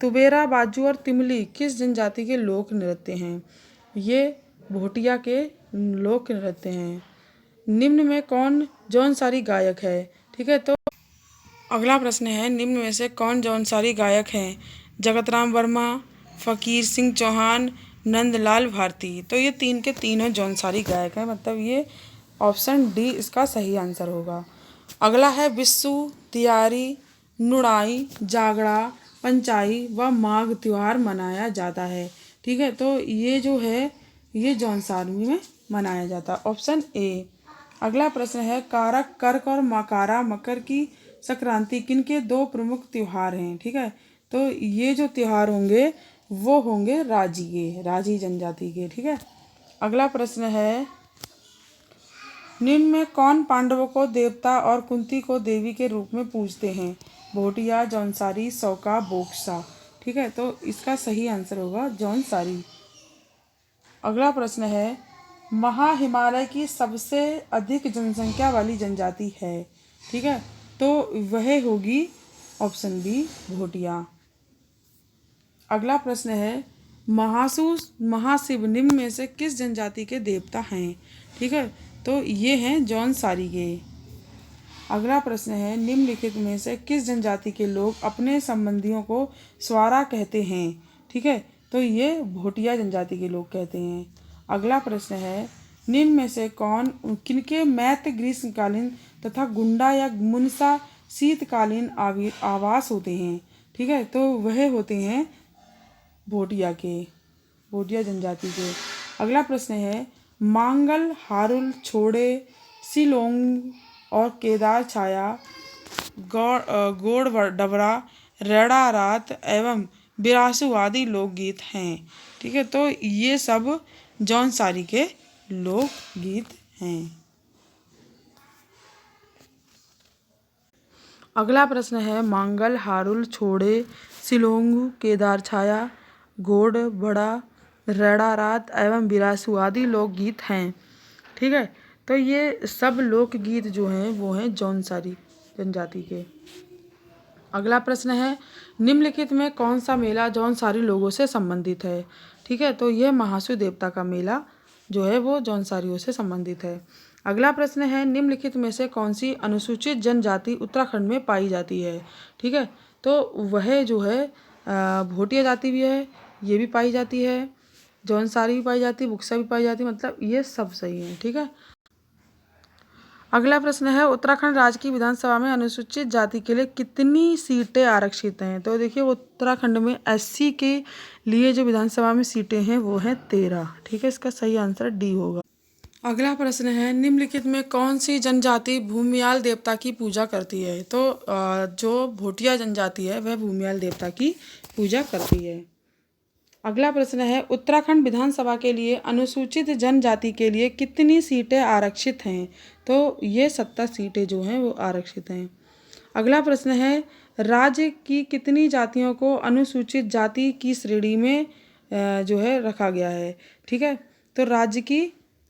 तुबेरा, बाजू और तिमली किस जनजाति के लोक नृत्य हैं, ये भूटिया के लोक नृत्य हैं। निम्न में कौन जौनसारी गायक है, ठीक है, तो अगला प्रश्न है निम्न में से कौन जौनसारी गायक हैं, जगतराम वर्मा, फकीर सिंह चौहान, नंदलाल भारती, तो ये तीन के तीनों जौनसारी गायक हैं, मतलब ये ऑप्शन डी इसका सही आंसर होगा। अगला है विशु, तियारी, नुड़ाई, जागड़ा, पंचाई व माघ त्योहार मनाया जाता है, ठीक है, तो ये जो है ये जौनसारी में मनाया जाता है, ऑप्शन ए। अगला प्रश्न है कारक, कर्क और मकारा मकर की संक्रांति किन के दो प्रमुख त्योहार हैं, ठीक है, तो ये जो त्यौहार होंगे वो होंगे राजी के, राजी जनजाति के। ठीक है। अगला प्रश्न है, निम्न में कौन पांडवों को देवता और कुंती को देवी के रूप में पूजते हैं? भोटिया, जौनसारी, सौका, बोक्सा। ठीक है, तो इसका सही आंसर होगा जौनसारी। अगला प्रश्न है, हिमालय की सबसे अधिक जनसंख्या वाली जनजाति है? ठीक है, तो वह होगी ऑप्शन बी, भोटिया। अगला प्रश्न है, महाशिव निम्न में से किस जनजाति के देवता हैं? ठीक है, तो ये हैं जौनसारी के। अगला प्रश्न है, निम्नलिखित में से किस जनजाति के लोग अपने संबंधियों को स्वारा कहते हैं? ठीक है, तो ये भोटिया जनजाति के लोग कहते हैं। अगला प्रश्न है, निम्न में से किनके मैत ग्रीष्मकालीन तथा गुंडा या मुनसा शीतकालीन आवास होते हैं? ठीक है, तो वह होते हैं भोटिया के, भोटिया जनजाति के। अगला प्रश्न है, मांगल, हारुल, छोड़े, सिलोंग और केदार छाया, गोड़ डबरा, रेड़ा रात एवं बिरासु आदि लोकगीत हैं। ठीक है, तो ये सब जौनसारी के लोकगीत हैं। अगला प्रश्न है, मांगल, हारुल, छोड़े, सिलोंग, केदार छाया, गोड़ बड़ा, रेड़ा रात एवं बिरासु आदि लोकगीत हैं। ठीक है, तो ये सब लोकगीत जो हैं वो हैं जौनसारी जनजाति के। अगला प्रश्न है, निम्नलिखित में कौन सा मेला जौनसारी लोगों से संबंधित है? ठीक है, तो यह महासू देवता का मेला जो है वो जौनसारियों से संबंधित है। अगला प्रश्न है, निम्नलिखित में से कौन सी अनुसूचित जनजाति उत्तराखंड में पाई जाती है? ठीक है, तो वह जो है भोटिया जाति भी है, ये भी पाई जाती है, जौनसारी भी पाई जाती है, बुक्सा भी पाई जाती है, मतलब ये सब सही है। ठीक है। अगला प्रश्न है, उत्तराखंड राज्य की विधानसभा में अनुसूचित जाति के लिए कितनी सीटें आरक्षित हैं? तो देखिए, उत्तराखंड में एससी के लिए जो विधानसभा में सीटें हैं वो हैं 13। ठीक है, इसका सही आंसर डी होगा। अगला प्रश्न है, निम्नलिखित में कौन सी जनजाति भूमियाल देवता की पूजा करती है? तो जो भोटिया जनजाति है वह भूमियाल देवता की पूजा करती है। अगला प्रश्न है, उत्तराखंड विधानसभा के लिए अनुसूचित जनजाति के लिए कितनी सीटें आरक्षित हैं? तो ये 70 सीटें जो हैं वो आरक्षित हैं। अगला प्रश्न है, राज्य की कितनी जातियों को अनुसूचित जाति की श्रेणी में जो है रखा गया है? ठीक है, तो राज्य की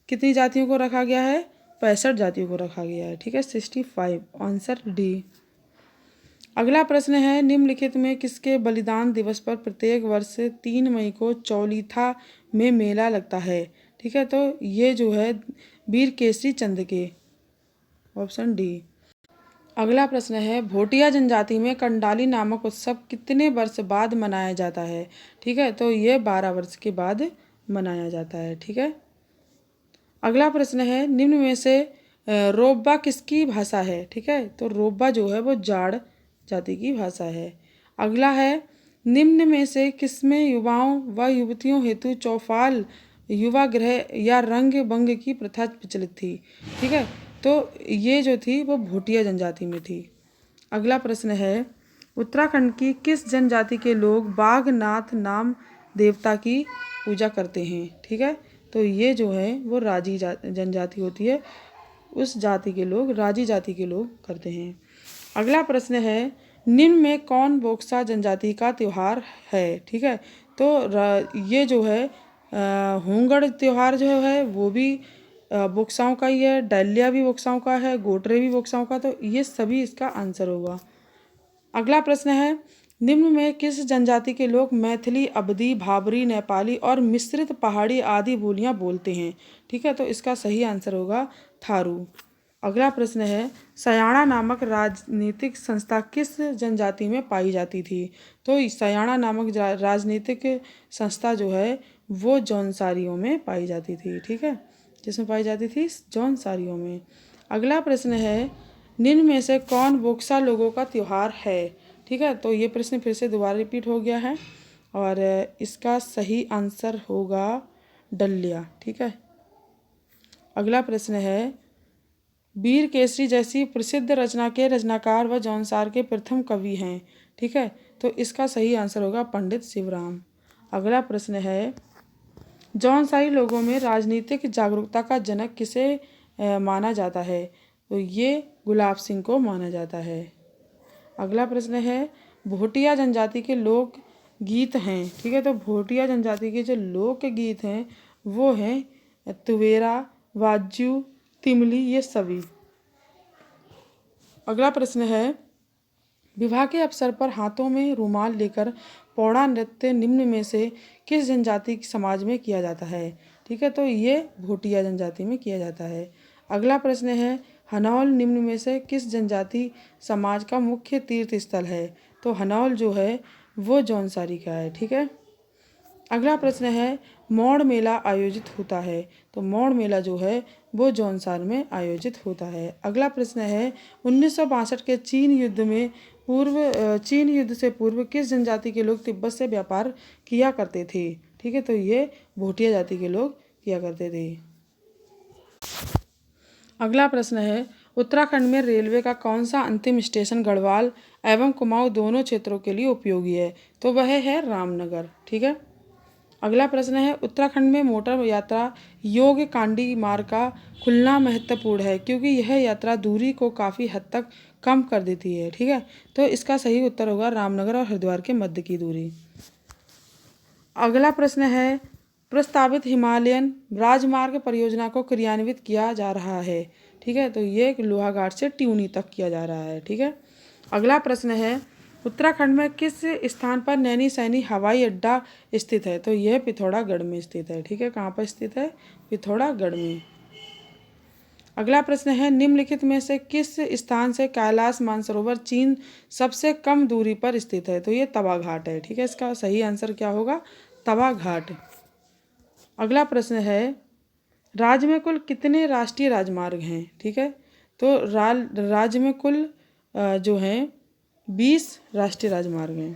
कितनी जातियों को रखा गया है? 65 जातियों को रखा गया है। ठीक है, 65, आंसर डी। अगला प्रश्न है, निम्नलिखित में किसके बलिदान दिवस पर प्रत्येक वर्ष 3 मई को चौलीथा में मेला लगता है? ठीक है, तो ये जो है वीर केसरी चंद के, ऑप्शन डी। अगला प्रश्न है, भोटिया जनजाति में कंडाली नामक उत्सव कितने वर्ष बाद मनाया जाता है? ठीक है, तो ये 12 वर्ष के बाद मनाया जाता है। ठीक है। अगला प्रश्न है, निम्न में से रोब्बा किसकी भाषा है? ठीक है, तो रोब्बा जो है वो जाड़ जाति की भाषा है। अगला है, निम्न में से किसमें युवाओं व युवतियों हेतु चौफाल, युवा गृह या रंग बंग की प्रथा प्रचलित थी? ठीक है, तो ये जो थी वो भोटिया जनजाति में थी। अगला प्रश्न है, उत्तराखंड की किस जनजाति के लोग बाघनाथ नाम देवता की पूजा करते हैं? ठीक है, तो ये जो है वो राजी जनजाति होती है, उस जाति के लोग, राजी जाति के लोग करते हैं। अगला प्रश्न है, निम्न में कौन बोक्सा जनजाति का त्यौहार है? ठीक है, तो ये जो है होंगड़ त्यौहार जो है वो भी बोक्साओं का ही है, डलिया भी बोक्साओं का है, गोटरे भी बोक्साओं का, तो ये सभी इसका आंसर होगा। अगला प्रश्न है, निम्न में किस जनजाति के लोग मैथिली, अवधी, भाबरी, नेपाली और मिश्रित पहाड़ी आदि बोलियां बोलते हैं? ठीक है, तो इसका सही आंसर होगा थारू। अगला प्रश्न है, सयाणा नामक राजनीतिक संस्था किस जनजाति में पाई जाती थी? तो सयाणा नामक राजनीतिक संस्था जो है वो जौनसारियों में पाई जाती थी। ठीक है, जिसमें पाई जाती थी? जौनसारियों में। अगला प्रश्न है, निम्न में से कौन बोक्सा लोगों का त्यौहार है? ठीक है, तो ये प्रश्न फिर से दोबारा रिपीट हो गया है और इसका सही आंसर होगा डलिया। ठीक है। अगला प्रश्न है, वीर केसरी जैसी प्रसिद्ध रचना के रचनाकार व जौनसार के प्रथम कवि हैं? ठीक है, तो इसका सही आंसर होगा पंडित शिवराम। अगला प्रश्न है, जौनसारी लोगों में राजनीतिक जागरूकता का जनक किसे माना जाता है? तो ये गुलाब सिंह को माना जाता है। अगला प्रश्न है, भोटिया जनजाति के लोक गीत हैं, ठीक है, तो भोटिया जनजाति के जो लोक गीत हैं वो हैं तुवेरा, वाज्यू, तिमली, ये सभी। अगला प्रश्न है, विवाह के अवसर पर हाथों में रुमाल लेकर पौड़ा नृत्य निम्न में से किस जनजाति समाज में किया जाता है? ठीक है, तो ये भोटिया जनजाति में किया जाता है। अगला प्रश्न है, हनौल निम्न में से किस जनजाति समाज का मुख्य तीर्थ स्थल है? तो हनौल जो है वो जौनसारी का है, ठीक है। अगला प्रश्न है, मौड़ मेला आयोजित होता है? तो मौड़ मेला जो है वो जौनसार में आयोजित होता है। अगला प्रश्न है, 1962 के चीन युद्ध से पूर्व किस जनजाति के लोग तिब्बत से व्यापार किया करते थे? ठीक है, तो ये भोटिया जाति के लोग किया करते थे। अगला प्रश्न है, उत्तराखंड में रेलवे का कौन सा अंतिम स्टेशन गढ़वाल एवं कुमाऊं दोनों क्षेत्रों के लिए उपयोगी है? तो वह है रामनगर, ठीक है। अगला प्रश्न है, उत्तराखंड में मोटर यात्रा योग्य कांडी मार्ग का खुलना महत्वपूर्ण है क्योंकि यह यात्रा दूरी को काफ़ी हद तक कम कर देती है, ठीक है। तो इसका सही उत्तर होगा रामनगर और हरिद्वार के मध्य की दूरी। अगला प्रश्न है, प्रस्तावित हिमालयन राजमार्ग परियोजना को क्रियान्वित किया जा रहा है? ठीक है, तो ये लोहाघाट से ट्यूनी तक किया जा रहा है, ठीक है। अगला प्रश्न है, उत्तराखंड में किस स्थान पर नैनी सैनी हवाई अड्डा स्थित है? तो यह पिथौरागढ़ में स्थित है, ठीक है। कहाँ पर स्थित है? पिथौरागढ़ में। अगला प्रश्न है, निम्नलिखित में से किस स्थान से कैलाश मानसरोवर चीन सबसे कम दूरी पर स्थित है? तो ये तवा घाट है, ठीक है। इसका सही आंसर क्या होगा? तवा घाट। अगला प्रश्न है, राज्य में कुल कितने राष्ट्रीय राजमार्ग हैं? ठीक है, तो राज्य में कुल जो हैं 20 राष्ट्रीय राजमार्ग हैं।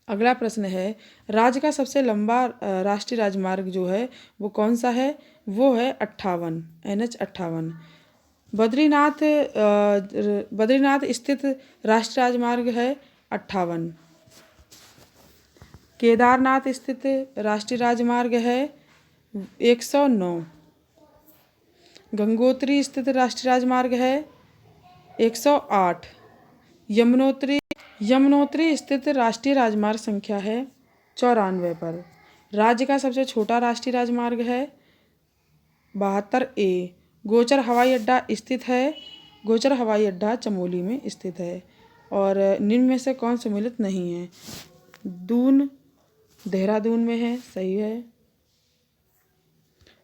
अगला प्रश्न है, राज्य का सबसे लंबा राष्ट्रीय राजमार्ग जो है वो कौन सा है? वो है 58 NH 58। बद्रीनाथ स्थित राष्ट्रीय राजमार्ग है 58। केदारनाथ स्थित राष्ट्रीय राजमार्ग है 109। गंगोत्री स्थित राष्ट्रीय राजमार्ग है 108। यमुनोत्री स्थित राष्ट्रीय राजमार्ग संख्या है 94 पर। राज्य का सबसे छोटा राष्ट्रीय राजमार्ग है 72A। गोचर हवाई अड्डा स्थित है, गोचर हवाई अड्डा चमोली में स्थित है। और निम्न में से कौन सम्मिलित नहीं है? दून देहरादून में है, सही है।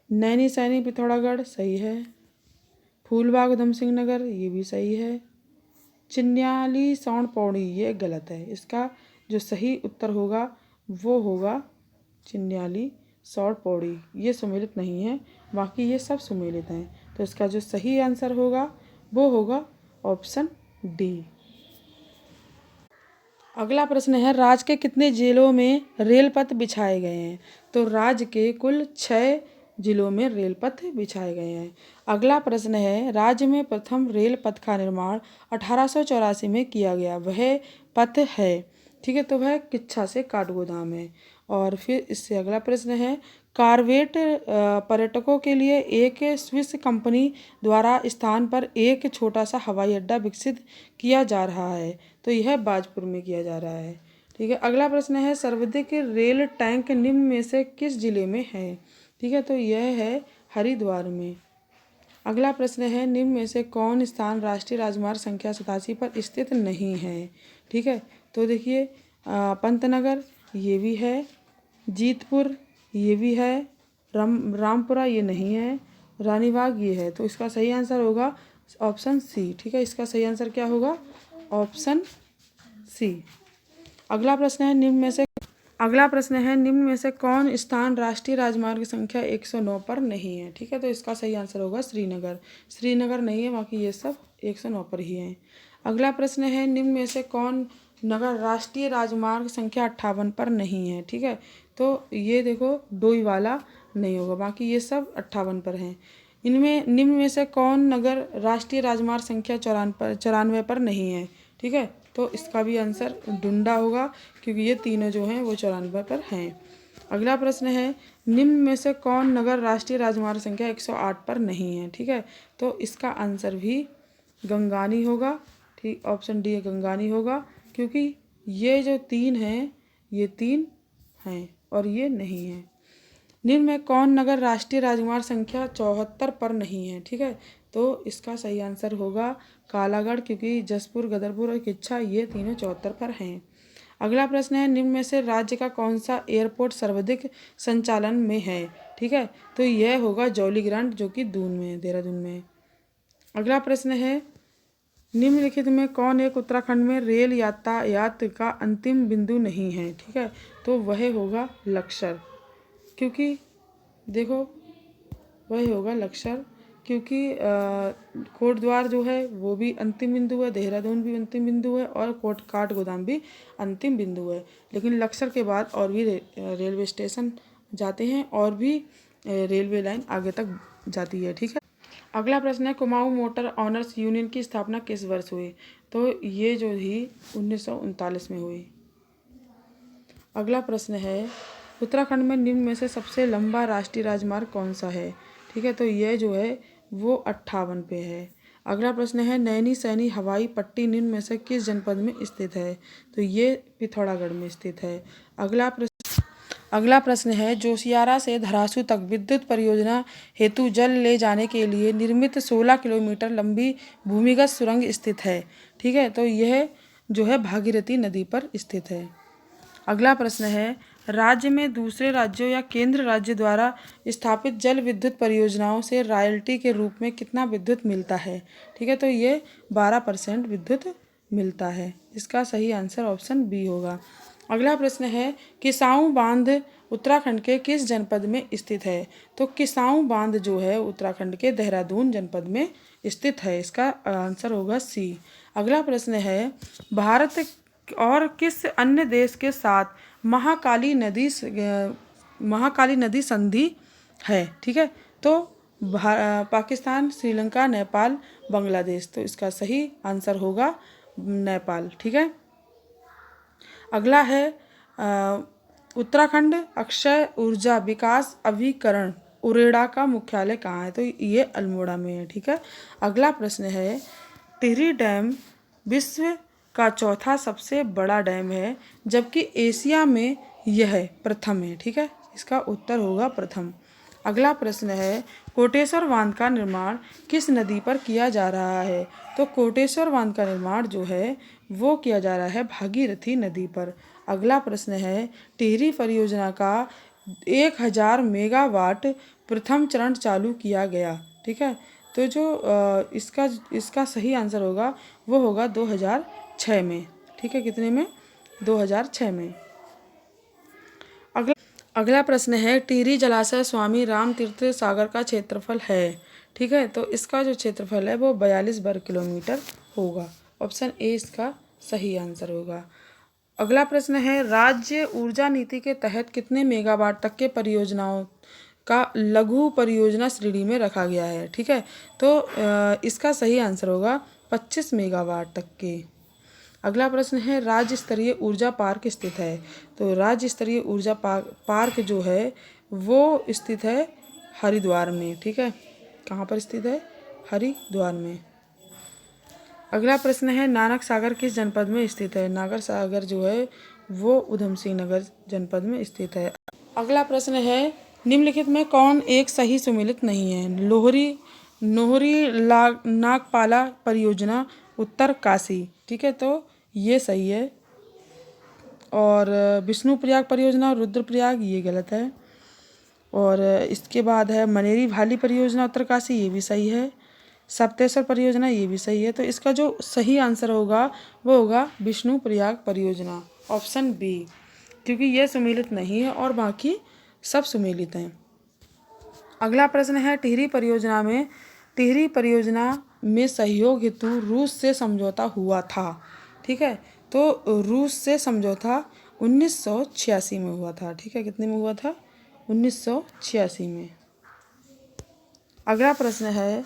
नैनी सैनी पिथौरागढ़, सही है। फूलबाग उधम सिंह नगर, ये भी सही है। चिन्याली सौंड पौड़ी, ये गलत है। इसका जो सही उत्तर होगा वो होगा चिन्याली सौंड पौड़ी, ये सुमेलित नहीं है, बाकी ये सब सुमेलित हैं। तो इसका जो सही आंसर होगा वो होगा ऑप्शन डी। अगला प्रश्न है, राज्य के कितने जिलों में रेल पथ बिछाए गए हैं? तो राज्य के कुल 6 जिलों में रेल पथ बिछाए गए हैं। अगला प्रश्न है, राज्य में प्रथम रेल पथ का निर्माण 1884 में किया गया, वह पथ है? ठीक है, तो वह किच्छा से काठगोदाम है। और फिर इससे अगला प्रश्न है, कारवेट पर्यटकों के लिए एक स्विस कंपनी द्वारा स्थान पर एक छोटा सा हवाई अड्डा विकसित किया जा रहा है, तो यह बाजपुर में किया जा रहा है, ठीक है। अगला प्रश्न है, सर्वाधिक रेल टैंक निम्न में से किस जिले में है? ठीक है, तो यह है हरिद्वार में। अगला प्रश्न है, निम्न में से कौन स्थान राष्ट्रीय राजमार्ग संख्या 87 पर स्थित नहीं है? ठीक है, तो देखिए पंतनगर ये भी है, जीतपुर ये भी है, रामपुरा ये नहीं है, रानीबाग ये है। तो इसका सही आंसर होगा ऑप्शन सी, ठीक है। इसका सही आंसर क्या होगा? Option C. अगला प्रश्न है, निम्न में से कौन स्थान राष्ट्रीय राजमार्ग संख्या 109 पर नहीं है? ठीक है, तो इसका सही आंसर होगा श्रीनगर नहीं है, बाकी ये सब 109 पर ही हैं। अगला प्रश्न है, निम्न में से कौन नगर राष्ट्रीय राजमार्ग संख्या 58 पर नहीं है? ठीक है, तो ये देखो डोईवाला नहीं होगा, बाकी ये सब 58 पर हैं। इनमें निम्न में से कौन नगर राष्ट्रीय राजमार्ग संख्या 94 पर नहीं है? ठीक है, तो इसका भी आंसर डुंडा होगा, क्योंकि ये तीनों जो हैं वो 94 पर हैं। अगला प्रश्न है, निम्न में से कौन नगर राष्ट्रीय राजमार्ग संख्या 108 पर नहीं है? ठीक है, तो इसका आंसर भी गंगानी होगा। ठीक, ऑप्शन डी गंगानी होगा, क्योंकि ये जो तीन हैं ये तीन हैं और ये नहीं है। निम्न में कौन नगर राष्ट्रीय राजमार्ग संख्या 74 पर नहीं है? ठीक है, तो इसका सही आंसर होगा कालागढ़, क्योंकि जसपुर, गदरपुर और किच्छा ये तीनों 74 पर हैं। अगला प्रश्न है, निम्न में से राज्य का कौन सा एयरपोर्ट सर्वाधिक संचालन में है? ठीक है, तो यह होगा जौलीग्रांट, जो कि दून में, देहरादून में। अगला प्रश्न है, निम्नलिखित में कौन एक उत्तराखंड में रेल यातायात का अंतिम बिंदु नहीं है? ठीक है, तो वह होगा लक्सर, क्योंकि देखो वह होगा लक्सर, क्योंकि कोटद्वार जो है वो भी अंतिम बिंदु है, देहरादून भी अंतिम बिंदु है और काठगोदाम भी अंतिम बिंदु है। लेकिन लक्सर के बाद और भी रेलवे स्टेशन जाते हैं और भी रेलवे लाइन आगे तक जाती है। ठीक है, अगला प्रश्न है, कुमाऊं मोटर ऑनर्स यूनियन की स्थापना किस वर्ष हुई? तो ये जो ही 1939 में हुई। अगला प्रश्न है, उत्तराखंड में निम्न में से सबसे लंबा राष्ट्रीय राजमार्ग कौन सा है? ठीक है, तो यह जो है वो 58 पे है। अगला प्रश्न है, नैनी सैनी हवाई पट्टी निम्न में से किस जनपद में स्थित है? तो ये पिथौरागढ़ में स्थित है। अगला प्रश्न है, जोशियारा से धरासू तक विद्युत परियोजना हेतु जल ले जाने के लिए निर्मित 16 किलोमीटर लंबी भूमिगत सुरंग स्थित है। ठीक है, तो यह जो है भागीरथी नदी पर स्थित है। अगला प्रश्न है, राज्य में दूसरे राज्यों या केंद्र राज्य द्वारा स्थापित जल विद्युत परियोजनाओं से रॉयल्टी के रूप में कितना विद्युत मिलता है? ठीक है, तो ये 12% विद्युत मिलता है। इसका सही आंसर ऑप्शन बी होगा। अगला प्रश्न है, किसाऊ बांध उत्तराखंड के किस जनपद में स्थित है? तो किसाऊ बांध जो है उत्तराखंड के देहरादून जनपद में स्थित है। इसका आंसर होगा सी। अगला प्रश्न है, भारत और किस अन्य देश के साथ महाकाली नदी संधि है? ठीक है, तो पाकिस्तान, श्रीलंका, नेपाल, बांग्लादेश, तो इसका सही आंसर होगा नेपाल। ठीक है, अगला है, उत्तराखंड अक्षय ऊर्जा विकास अभिकरण उरेडा का मुख्यालय कहाँ है? तो ये अल्मोड़ा में है। ठीक है, अगला प्रश्न है, टिहरी डैम विश्व का चौथा सबसे बड़ा डैम है, जबकि एशिया में यह प्रथम है। ठीक है, इसका उत्तर होगा प्रथम। अगला प्रश्न है, कोटेश्वर बांध का निर्माण किस नदी पर किया जा रहा है? तो कोटेश्वर बांध का निर्माण जो है वो किया जा रहा है भागीरथी नदी पर। अगला प्रश्न है, टिहरी परियोजना का 1000 मेगावाट प्रथम चरण चालू किया गया। ठीक है, तो जो इसका सही आंसर होगा वो होगा 2006 में। ठीक है, कितने में? 2006 में। अगला प्रश्न है, टिहरी जलाशय स्वामी राम तीर्थ सागर का क्षेत्रफल है। ठीक है, तो इसका जो क्षेत्रफल है वो 42 वर्ग किलोमीटर होगा। ऑप्शन ए इसका सही आंसर होगा। अगला प्रश्न है, राज्य ऊर्जा नीति के तहत कितने मेगावाट तक के परियोजनाओं का लघु परियोजना श्रेणी में रखा गया है? ठीक है, तो इसका सही आंसर होगा 25 मेगावाट तक के। अगला प्रश्न है, राज्य स्तरीय ऊर्जा पार्क स्थित है। तो राज्य स्तरीय ऊर्जा पार्क जो है वो स्थित है हरिद्वार में। ठीक है, कहाँ पर स्थित है? हरिद्वार में। अगला प्रश्न है, नानक सागर किस जनपद में स्थित है? नागर सागर जो है वो उधम सिंह नगर जनपद में स्थित है। अगला प्रश्न है, निम्नलिखित में कौन एक सही सुमेलित नहीं है? नोहरी नागपाला परियोजना उत्तरकाशी। ठीक है, तो ये सही है। और विष्णुप्रयाग परियोजना रुद्रप्रयाग ये गलत है। और इसके बाद है मनेरी भाली परियोजना उत्तरकाशी, ये भी सही है। सप्तेश्वर परियोजना ये भी सही है। तो इसका जो सही आंसर होगा वो होगा विष्णुप्रयाग परियोजना, ऑप्शन बी, क्योंकि ये सुमेलित नहीं है और बाकी सब सुमेलित हैं। अगला प्रश्न है, टिहरी परियोजना में सहयोग हेतु रूस से समझौता हुआ था। ठीक है, तो रूस से समझौता 1986 में हुआ था। ठीक है, कितने में हुआ था? 1986 में। अगला प्रश्न है,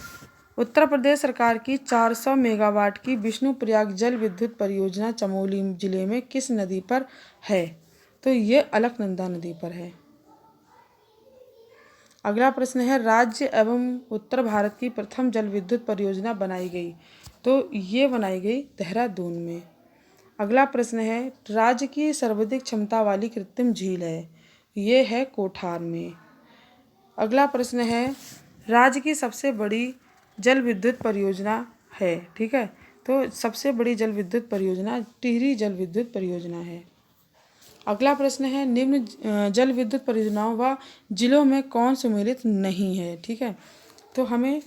उत्तर प्रदेश सरकार की 400 मेगावाट की विष्णुप्रयाग जल विद्युत परियोजना चमोली जिले में किस नदी पर है? तो ये अलकनंदा नदी पर है। अगला प्रश्न है, राज्य एवं उत्तर भारत की प्रथम जल विद्युत परियोजना बनाई गई? तो ये बनाई गई देहरादून में। अगला प्रश्न है, राज्य की सर्वाधिक क्षमता वाली कृत्रिम झील है? ये है कोठार में। अगला प्रश्न है, राज्य की सबसे बड़ी जल विद्युत परियोजना है, ठीक है, तो सबसे बड़ी जल विद्युत परियोजना टिहरी जल विद्युत परियोजना है। अगला प्रश्न है, निम्न जल विद्युत परियोजनाओं व जिलों में कौन सम्मिलित नहीं है? ठीक है, तो हमें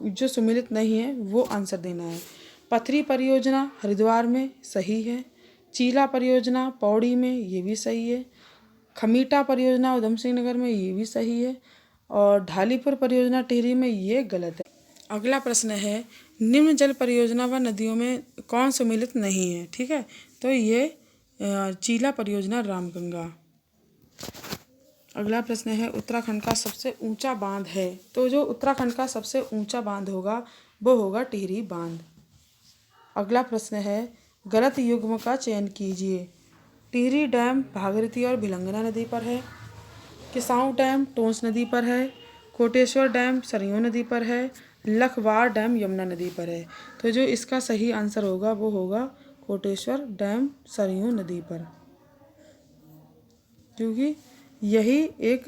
जो सम्मिलित नहीं है वो आंसर देना है। पथरी परियोजना हरिद्वार में, सही है। चीला परियोजना पौड़ी में, ये भी सही है। खमीटा परियोजना उधम सिंह नगर में, ये भी सही है। और ढालीपुर परियोजना टिहरी में, ये गलत है। अगला प्रश्न है, निम्न जल परियोजना व नदियों में कौन सम्मिलित नहीं है? ठीक है, तो ये चीला परियोजना रामगंगा। अगला प्रश्न है, उत्तराखंड का सबसे ऊंचा बांध है? तो जो उत्तराखंड का सबसे ऊंचा बांध होगा वो होगा टिहरी बांध। अगला प्रश्न है, गलत युग्म का चयन कीजिए। टिहरी डैम भागीरथी और भिलंगना नदी पर है। किसाऊ डैम टोंस नदी पर है। कोटेश्वर डैम सरयू नदी पर है। लखवाड़ डैम यमुना नदी पर है। तो जो इसका सही आंसर होगा वो होगा कोटेश्वर डैम सरयू नदी पर, क्योंकि यही एक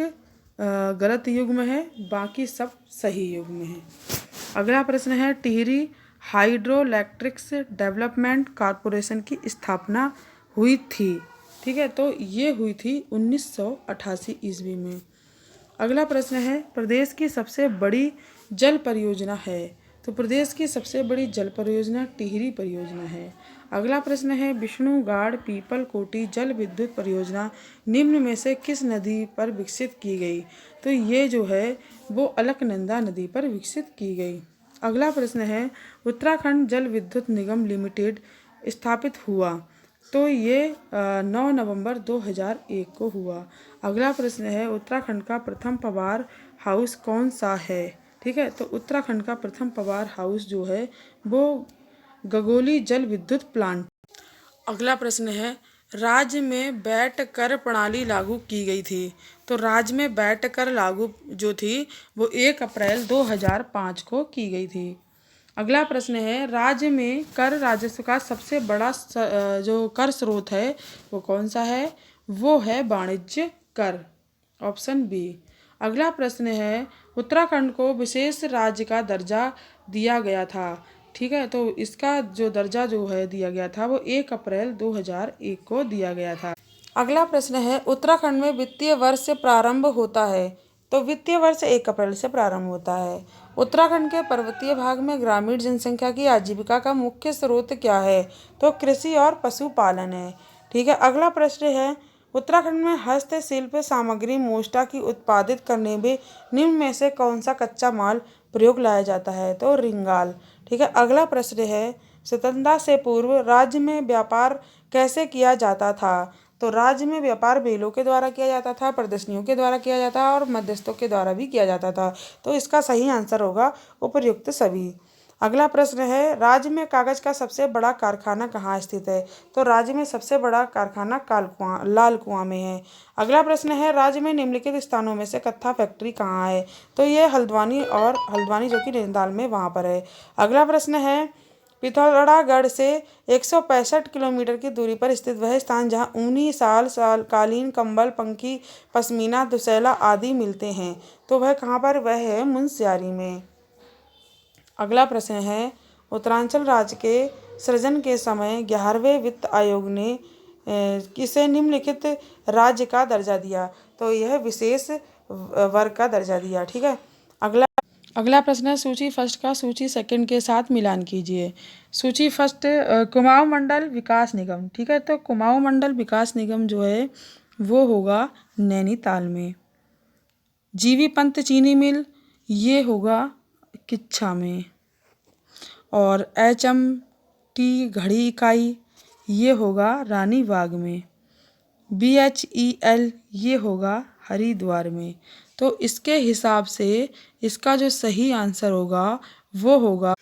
गलत युग्म है, बाकी सब सही युग्म है। अगला प्रश्न है, Tehri hydro electrics development corporation की स्थापना हुई थी? ठीक है, तो ये हुई थी 1988 ईस्वी में। अगला प्रश्न है, प्रदेश की सबसे बड़ी जल परियोजना है? तो प्रदेश की सबसे बड़ी जल परियोजना टिहरी परियोजना है। अगला प्रश्न है, विष्णुगाड़ पीपल कोटी जल विद्युत परियोजना निम्न में से किस नदी पर विकसित की गई? तो ये जो है वो अलकनंदा नदी पर विकसित की गई। अगला प्रश्न है, उत्तराखंड जल विद्युत निगम लिमिटेड स्थापित हुआ? तो ये 9 नवंबर 2001 को हुआ। अगला प्रश्न है, उत्तराखंड का प्रथम पावर हाउस कौन सा है? ठीक है, तो उत्तराखंड का प्रथम पावर हाउस जो है वो गगोली जल विद्युत प्लांट। अगला प्रश्न है, राज्य में वैट कर प्रणाली लागू की गई थी? तो राज्य में वैट कर लागू जो थी वो 1 अप्रैल 2005 को की गई थी। अगला प्रश्न है, राज्य में कर राजस्व का सबसे बड़ा जो कर स्रोत है वो कौन सा है? वो है वाणिज्य कर, ऑप्शन बी। अगला प्रश्न है, उत्तराखंड को विशेष राज्य का दर्जा दिया गया था? ठीक है, तो इसका जो दर्जा जो है दिया गया था वो 1 अप्रैल 2001 को दिया गया था। अगला प्रश्न है, उत्तराखंड में वित्तीय वर्ष प्रारंभ होता है? तो वित्तीय वर्ष 1 अप्रैल से प्रारंभ होता है। उत्तराखंड के पर्वतीय भाग में ग्रामीण जनसंख्या की आजीविका का मुख्य स्रोत क्या है? तो कृषि और पशुपालन है। ठीक है, अगला प्रश्न है, उत्तराखंड में हस्तशिल्प सामग्री मोष्टा की उत्पादित करने में निम्न में से कौन सा कच्चा माल प्रयोग लाया जाता है? तो रिंगाल। ठीक है, अगला प्रश्न है, स्वतंत्रता से पूर्व राज्य में व्यापार कैसे किया जाता था? तो राज्य में व्यापार बेलों के द्वारा किया जाता था, प्रदर्शनियों के द्वारा किया जाता था और मध्यस्थों के द्वारा भी किया जाता था। तो इसका सही आंसर होगा उपर्युक्त सभी। अगला प्रश्न है, राज्य में कागज का सबसे बड़ा कारखाना कहाँ स्थित है? तो राज्य में सबसे बड़ा कारखाना लाल कुआं में है। अगला प्रश्न है, राज्य में निम्नलिखित स्थानों में से कत्था फैक्ट्री कहाँ है? तो ये हल्द्वानी जो कि नैनीताल में वहाँ पर है। अगला प्रश्न है, पिथौरागढ़ से 165 किलोमीटर की दूरी पर स्थित वह स्थान जहाँ ऊनी साल कालीन कंबल पंखी पश्मीना दुसैला आदि मिलते हैं, तो वह कहाँ पर? वह है मुनस्यारी में। अगला प्रश्न है, उत्तरांचल राज्य के सृजन के समय 11वें वित्त आयोग ने किसे निम्नलिखित राज्य का दर्जा दिया? तो यह विशेष वर्ग का दर्जा दिया। ठीक है, अगला प्रश्न है, सूची फर्स्ट का सूची सेकंड के साथ मिलान कीजिए। सूची फर्स्ट, कुमाऊं मंडल विकास निगम। ठीक है, तो कुमाऊं मंडल विकास निगम जो है वो होगा नैनीताल में। जीवी पंत चीनी मिल ये होगा किच्छा में। और HMT घड़ी इकाई ये होगा रानी बाग में। BHEL ये होगा हरिद्वार में। तो इसके हिसाब से इसका जो सही आंसर होगा वो होगा।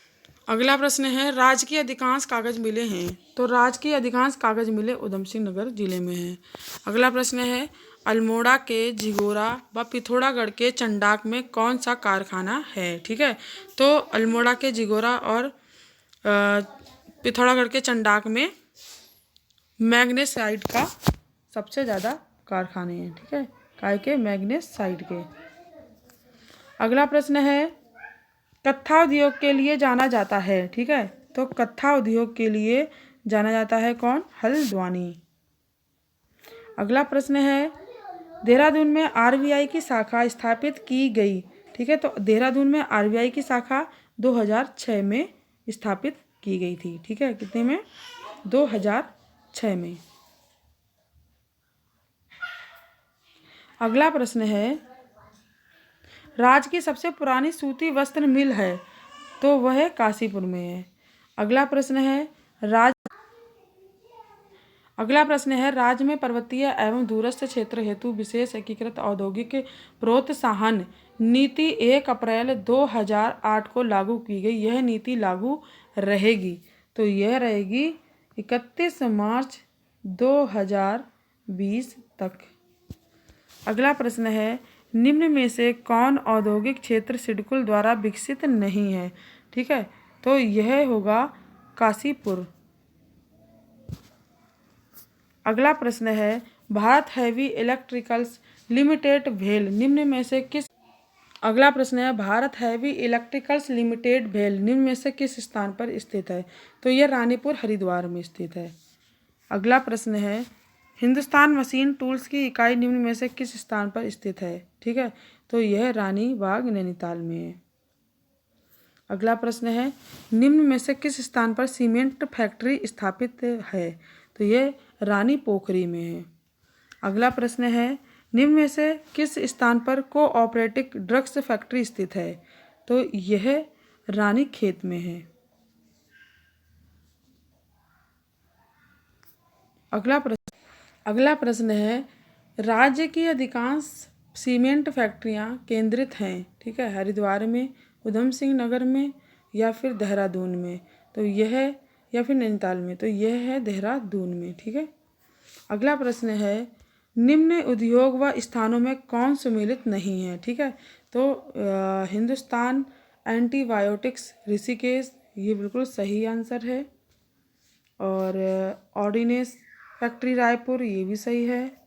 अगला प्रश्न है, राज्य की अधिकांश कागज मिले हैं। तो राज्य की अधिकांश कागज मिले उधम सिंह नगर जिले में हैं। अगला प्रश्न है, अल्मोड़ा के जिगोरा व पिथौरागढ़ के चंडाक में कौन सा कारखाना है। ठीक है, तो अल्मोड़ा के जिगोरा और पिथौरागढ़ के चंडाक में मैग्नेसाइट का सबसे ज़्यादा कारखाने हैं। ठीक है, काय के, मैग्नेसाइट के। अगला प्रश्न है, कत्था उद्योग के लिए जाना जाता है। ठीक है, तो कत्था उद्योग के लिए जाना जाता है कौन, हल्द्वानी। अगला प्रश्न है, देहरादून में आरबीआई की शाखा स्थापित की गई। ठीक है, तो देहरादून में आरबीआई की शाखा 2006 में स्थापित की गई थी। ठीक है, कितने में, 2006 में। अगला प्रश्न है, राज्य की सबसे पुरानी सूती वस्त्र मिल है। तो वह काशीपुर में है। अगला प्रश्न है, राज्य में पर्वतीय एवं दूरस्थ क्षेत्र हेतु विशेष एकीकृत औद्योगिक प्रोत्साहन नीति 1 अप्रैल 2008 को लागू की गई। यह नीति लागू रहेगी, तो यह रहेगी 31 मार्च 2020 तक। अगला प्रश्न है, निम्न में से कौन औद्योगिक क्षेत्र सिडकुल द्वारा विकसित नहीं है। ठीक है, तो यह होगा काशीपुर। अगला प्रश्न है, भारत हैवी इलेक्ट्रिकल्स लिमिटेड भेल निम्न में से किस अगला प्रश्न है, भारत हैवी इलेक्ट्रिकल्स लिमिटेड भेल निम्न में से किस स्थान पर स्थित है। तो यह रानीपुर हरिद्वार में स्थित है। अगला प्रश्न है, हिंदुस्तान मशीन टूल्स की इकाई निम्न में से किस स्थान पर स्थित है। ठीक है, तो यह रानी बाग नैनीताल में है। अगला प्रश्न है, निम्न में से किस स्थान पर सीमेंट फैक्ट्री स्थापित है। तो यह रानी पोखरी में है। अगला प्रश्न है, निम्न में से किस स्थान पर कोऑपरेटिव ड्रग्स फैक्ट्री स्थित है। तो यह रानी खेत में है। अगला प्रश्न है, राज्य की अधिकांश सीमेंट फैक्ट्रियां केंद्रित हैं। ठीक है, हरिद्वार में, उधम सिंह नगर में, या फिर देहरादून में। तो यह, या फिर नैनीताल में। तो यह है देहरादून में। ठीक है। अगला प्रश्न है, निम्न उद्योग व स्थानों में कौन सम्मिलित नहीं है। ठीक है, तो हिंदुस्तान एंटीबायोटिक्स ऋषिकेश, ये बिल्कुल सही आंसर है। और ऑर्डिनेंस फैक्ट्री रायपुर, ये भी सही है।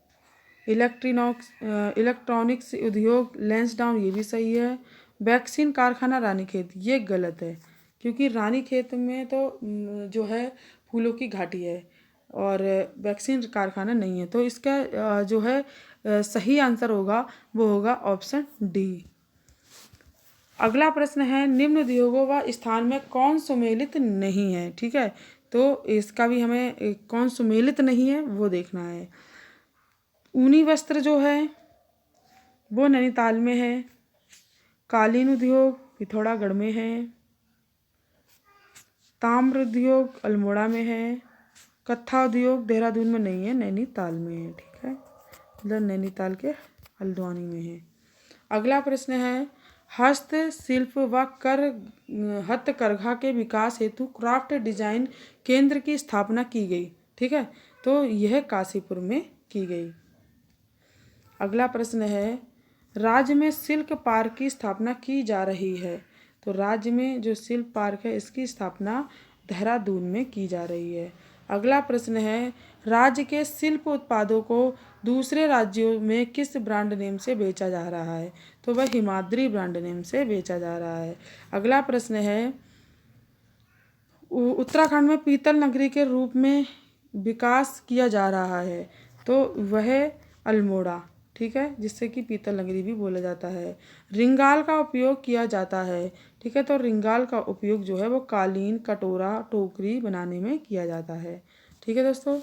इलेक्ट्रॉनिक्स उद्योग लैंसडाउन, ये भी सही है। वैक्सीन कारखाना रानीखेत, ये गलत है, क्योंकि रानीखेत में तो जो है फूलों की घाटी है और वैक्सीन कारखाना नहीं है। तो इसका जो है सही आंसर होगा वो होगा ऑप्शन डी। अगला प्रश्न है, निम्न उद्योगों व स्थान में कौन सम्मिलित नहीं है। ठीक है, तो इसका भी हमें कौन सम्मिलित नहीं है वो देखना है। ऊनी वस्त्र जो है वो नैनीताल में है। कालीन उद्योग पिथौरागढ़ में है। ताम्र उद्योग अल्मोड़ा में है। कत्था उद्योग देहरादून में नहीं है, नैनीताल में है। ठीक है, मतलब नैनीताल के हल्द्वानी में है। अगला प्रश्न है, हस्तशिल्प व हथकरघा के विकास हेतु क्राफ्ट डिजाइन केंद्र की स्थापना की गई। ठीक है, तो यह काशीपुर में की गई। अगला प्रश्न है, राज्य में सिल्क पार्क की स्थापना की जा रही है। तो राज्य में जो सिल्क पार्क है इसकी स्थापना देहरादून में की जा रही है। अगला प्रश्न है, राज्य के शिल्प उत्पादों को दूसरे राज्यों में किस ब्रांड नेम से बेचा जा रहा है। तो वह हिमाद्री ब्रांड नेम से बेचा जा रहा है। अगला प्रश्न है, उत्तराखंड में पीतल नगरी के रूप में विकास किया जा रहा है। तो वह अल्मोड़ा, ठीक है, जिससे कि पीतल नगरी भी बोला जाता है। रिंगाल का उपयोग किया जाता है। ठीक है, तो रिंगाल का उपयोग जो है वो कालीन, कटोरा, टोकरी बनाने में किया जाता है। ठीक है दोस्तों,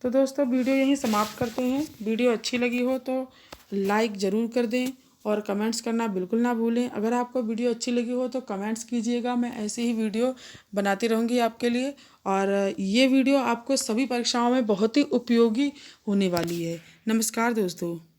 तो दोस्तों वीडियो यहीं समाप्त करते हैं। वीडियो अच्छी लगी हो तो लाइक ज़रूर कर दें और कमेंट्स करना बिल्कुल ना भूलें। अगर आपको वीडियो अच्छी लगी हो तो कमेंट्स कीजिएगा, मैं ऐसे ही वीडियो बनाती रहूँगी आपके लिए। और ये वीडियो आपको सभी परीक्षाओं में बहुत ही उपयोगी होने वाली है। नमस्कार दोस्तों।